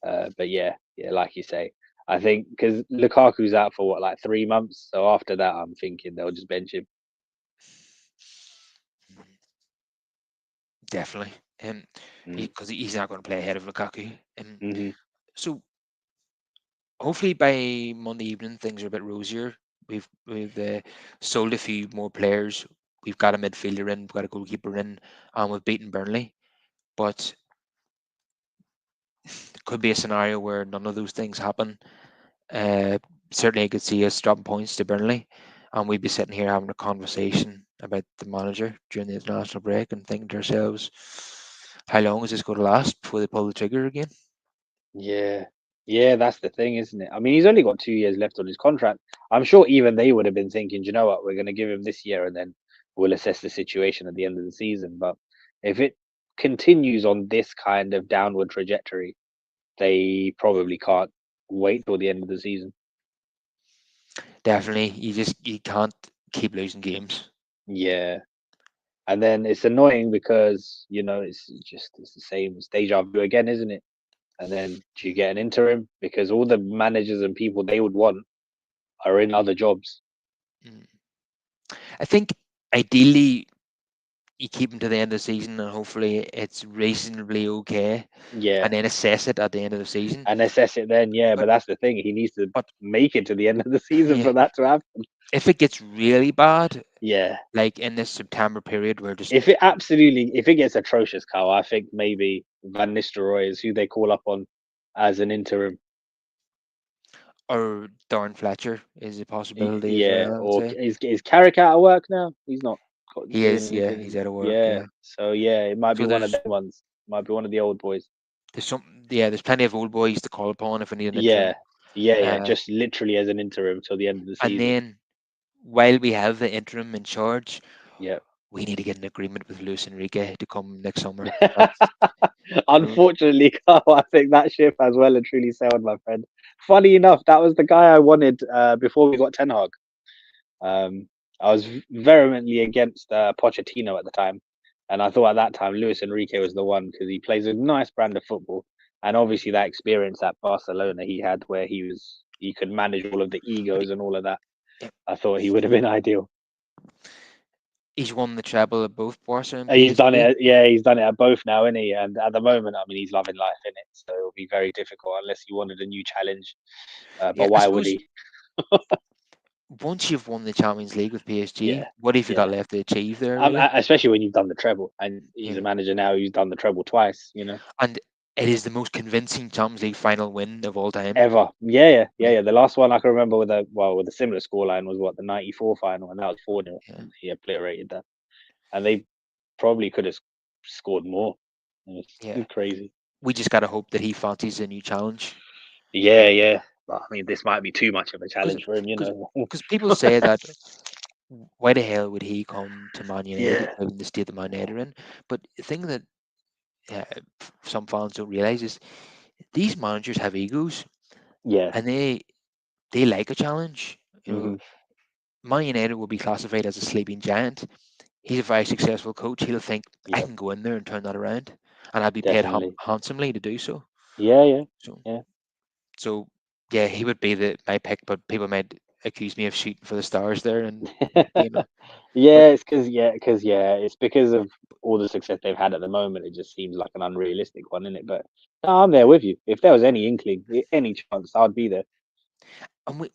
But yeah, yeah, like you say, I think because Lukaku's out for what, like 3 months. So after that, I'm thinking they'll just bench him.
Definitely. Um,
Mm.
because he's not going to play ahead of Lukaku.
Hmm.
So hopefully by Monday evening things are a bit rosier. We've sold a few more players. We've got a midfielder in, we've got a goalkeeper in, and we've beaten Burnley. But it could be a scenario where none of those things happen. Uh, Certainly, I could see us dropping points to Burnley, and we'd be sitting here having a conversation about the manager during the international break and thinking to ourselves, how long is this going to last before they pull the trigger again?
Yeah, yeah, that's the thing, isn't it? I mean, he's only got 2 years left on his contract. I'm sure even they would have been thinking, "Do you know what, we're going to give him this year, and then we'll assess the situation at the end of the season." But if it continues on this kind of downward trajectory, they probably can't wait till the end of the season.
Definitely, you can't keep losing games.
Yeah. And then it's annoying because, it's the same, it's deja vu again, isn't it? And then do you get an interim? Because all the managers and people they would want are in other jobs.
Mm. I think ideally you keep him to the end of the season and hopefully it's reasonably okay, and
Yeah.
then assess it at the end of the season.
And assess it then, yeah.
But
But that's the thing. He needs to
but
make it to the end of the season
yeah,
for that to happen.
if it gets really bad,
Yeah.
like in this September period, where just
If it gets atrocious, Carl, I think maybe Van Nistelrooy is who they call up on as an interim.
or Darren Fletcher is a possibility as
Yeah,
well. I would
or
say
is Carrick out of work now? He's not
he
doing
is. Yeah, he's
anything.
out of work.
Yeah,
Yeah.
so yeah, it might be
So
one of
there's
them ones. Might be one of the old boys.
there's plenty of old boys to call upon if we need an
Yeah,
interim.
yeah.
Uh,
Just literally as an interim till the end of the
and
season.
then while we have the interim in charge,
Yeah.
we need to get an agreement with Luis Enrique to come next summer. That's you know,
Unfortunately, Carl, I think that ship has well and truly sailed, my friend. Funny enough, that was the guy I wanted before we got Ten Hag. Um, I was vehemently against Pochettino at the time, and I thought at that time Luis Enrique was the one because he plays a nice brand of football, and obviously that experience at Barcelona he had where he could manage all of the
but
egos and all of that.
he-
I thought he would have been ideal.
he's won the treble at both Barca and
He's done
PSG.
it. Yeah, he's done it at both now, isn't he? And at the moment, I mean, he's loving life in it. So it'll be very difficult unless he wanted a new challenge.
Yeah,
But
I
why would
suppose
he?
once you've won the Champions League with PSG,
Yeah,
what have you got
yeah.
left to achieve there, really?
Especially when you've done the treble, and he's a
Yeah,
manager now who's done the treble twice.
and it is the most convincing Champions League final win of all time.
Ever. Yeah, yeah, yeah,
Yeah,
yeah. The last one I can remember with a similar scoreline was what the '94 final, and that was 4-0,
yeah,
and he obliterated that. And they probably could have scored more.
yeah.
It's crazy.
We just gotta hope that he fancies a new challenge.
Yeah, yeah. But I mean, this might be too much of a
Because
challenge for him, you know.
because people say that why the hell would he come to Man United
Yeah,
given the state that Man United are in? But the thing that uh, some fans don't realize is these managers have egos
yeah.
and they like a challenge. You know,
Hmm.
Man United will be classified as a sleeping giant. He's a very successful coach. He'll think I
Yeah,
can go in there and turn that around, and I'll be paid
definitely.
handsomely to do so.
Yeah, yeah,
So,
yeah.
so yeah, he would be my pick. But people might accuse me of shooting for the stars there, and but
Yeah, it's because of all the success they've had at the moment. It just seems like an unrealistic one, isn't it? But no, I'm there with you. If there was any inkling, any chance, I'd be there.
and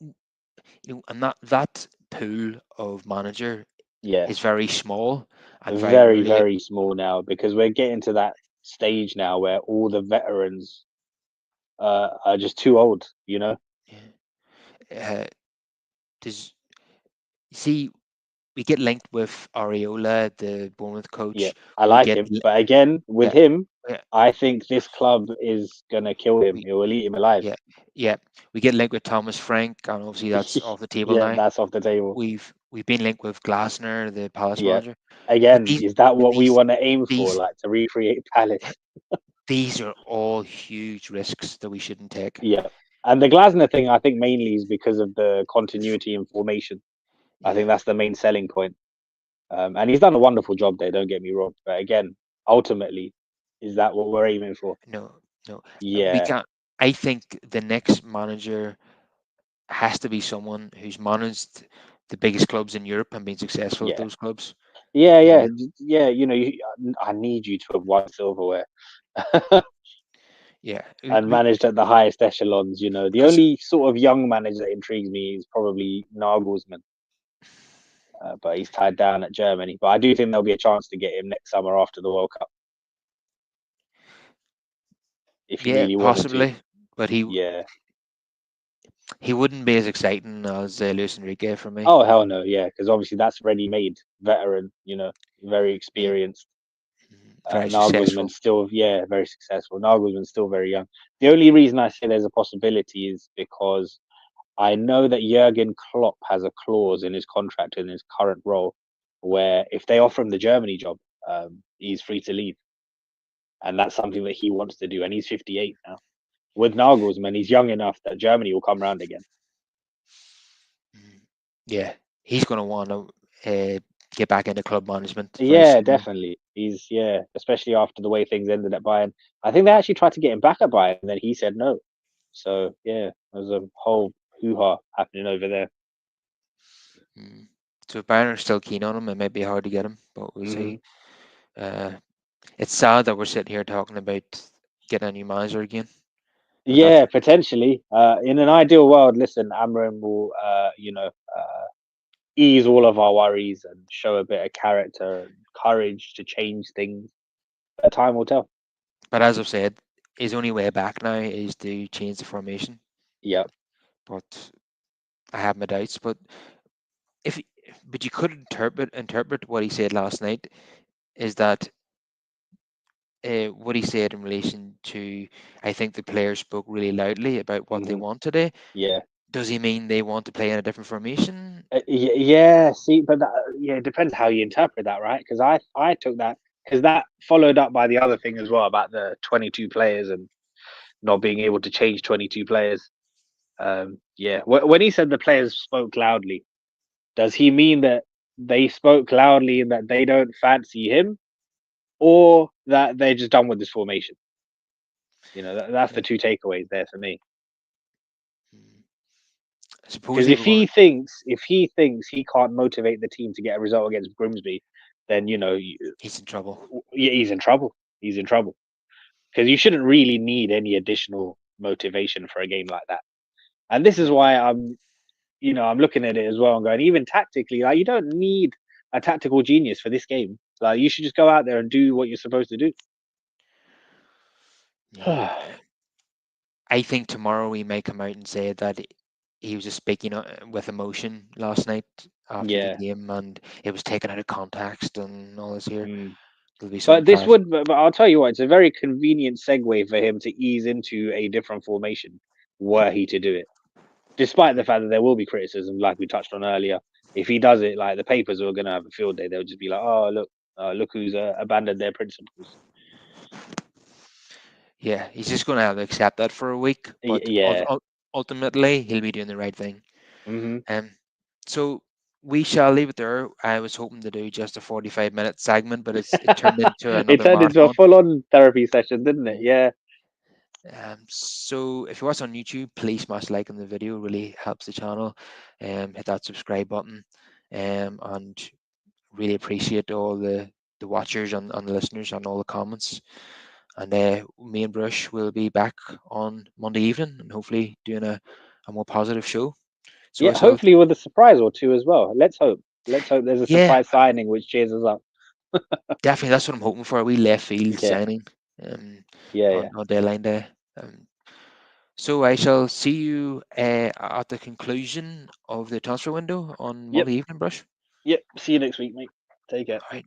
and that pool of manager
Yeah,
is very small and very
very,
early.
very small now because we're getting to that stage now where all the veterans are just too old. You know?
Yeah. Does you see we get linked with Areola, the Bournemouth
Yeah,
coach.
I
We
like
get
him, but again, with
yeah,
him,
yeah,
I think this club is gonna kill him.
we
It will eat him alive.
yeah, yeah. We get linked with Thomas Frank, and obviously that's off the table
Yeah,
now.
that's off the table.
We've been linked with Glasner, the Palace
Yeah.
manager. But
Again, is that what we
these
want to aim for?
these
Like to recreate Palace?
these are all huge risks that we shouldn't take.
Yeah. And the Glasner thing, I think mainly is because of the continuity in formation. I think
Yeah,
that's the main selling point. And he's done a wonderful job there. Don't get me wrong. But again, ultimately, is that what we're aiming for?
no, no, we
Yeah.
can't. I think the next manager has to be someone who's managed the biggest clubs in Europe and been successful at
Yeah.
those clubs.
Yeah.
Uh,
Yeah. Yeah. I need you to have won silverware.
yeah,
And managed at the highest echelons. The
because
only sort of young manager that intrigues me is probably Nagelsmann, but he's tied down at Germany. But I do think there'll be a chance to get him next summer after the World Cup if he
yeah,
really wanted to.
possibly, but
Yeah.
he wouldn't be as exciting as Luis Enrique for me.
Oh hell no, yeah, because obviously that's ready-made veteran. Very
Yeah,
experienced.
very successful.
Nagelsmann's still, yeah, very successful. Nagelsmann's still very young. The only reason I say there's a possibility is because I know that Jurgen Klopp has a clause in his contract in his current role where if they offer him the Germany job, he's free to leave, and that's something that he wants to do. And he's 58 now. With Nagelsmann, he's young enough that Germany will come round again.
Mm, yeah, he's going to want to get back into club management very
Yeah,
soon.
definitely. Especially after the way things ended at Bayern. I think they actually tried to get him back at Bayern, and then he said no. So yeah, there's a whole hoo ha happening over there.
Mm. So if Bayern are still keen on him, it might be hard to get him, but we'll
Hmm.
see. Uh, it's sad that we're sitting here talking about getting a new manager again, but that's
Yeah, potentially. In an ideal world, listen, Amram will, ease all of our worries and show a bit of character and courage to change things. But time will tell.
but as I've said, his only way back now is to change the formation.
Yeah,
But I have my doubts. If but you could interpret what he said last night is that what he said in relation to, I think the players spoke really loudly about what they
Hmm.
want today.
Yeah.
Does he mean they want to play in a different formation?
Yeah, see, but yeah, it depends how you interpret that, right? Because I took that because that followed up by the other thing as well about the 22 players and not being able to change 22 players. Yeah, when he said the players spoke loudly, does he mean that they spoke loudly and that they don't fancy him, or that they're just done with this formation? That's the
Uh,
two takeaways there for me.
mm, I suppose
Because
they were going.
if he thinks he can't motivate the team to get a result against Grimsby, then
He's in trouble.
yeah, he's in trouble. He's in trouble because you shouldn't really need any additional motivation for a game like that. And this is
Yeah,
why I'm looking at it as well and going, even tactically, like you don't need a tactical genius for this game. Like you should just go out there and do what you're supposed to do.
yeah. I think tomorrow he may come out and say that he was just speaking with emotion last night after the
Yeah.
game, and it was taken out of context and all this here.
Mm.
There'll be some
But this
clash.
would, but I'll tell you what, it's a very convenient segue for him to ease into a different formation were he to do it. Despite the fact that there will be criticism, like we touched on earlier. If he does it, like the papers are going to have a field day. They'll just be like, "Oh, look who's abandoned their principles."
Yeah, he's just going to have to accept that for a week, but
Yeah.
ultimately he'll be doing the right thing.
Hmm.
Um, so we shall leave it there. I was hoping to do just a 45-minute segment, but it turned into
It
another
turned into a
marathon.
full-on therapy session, didn't it?
Yeah.
Yeah.
So if you're watching on YouTube, please smash like on the video. It really helps the channel. Hit that subscribe button. And really appreciate all the watchers and the listeners and all the comments. And me and Brush will be back on Monday evening and hopefully doing a more positive show. So I
Yeah.
shall,
Hopefully with a surprise or two as well. Let's hope. Let's hope there's a
yeah,
surprise signing which cheers us up.
definitely that's what I'm hoping for. A wee left field
Yeah.
signing um,
Yeah. Yeah.
on deadline day. So I shall see you at the conclusion of the transfer window on
Yep.
Monday evening, Brush.
Yep. See you next week, mate. Take care.
All right.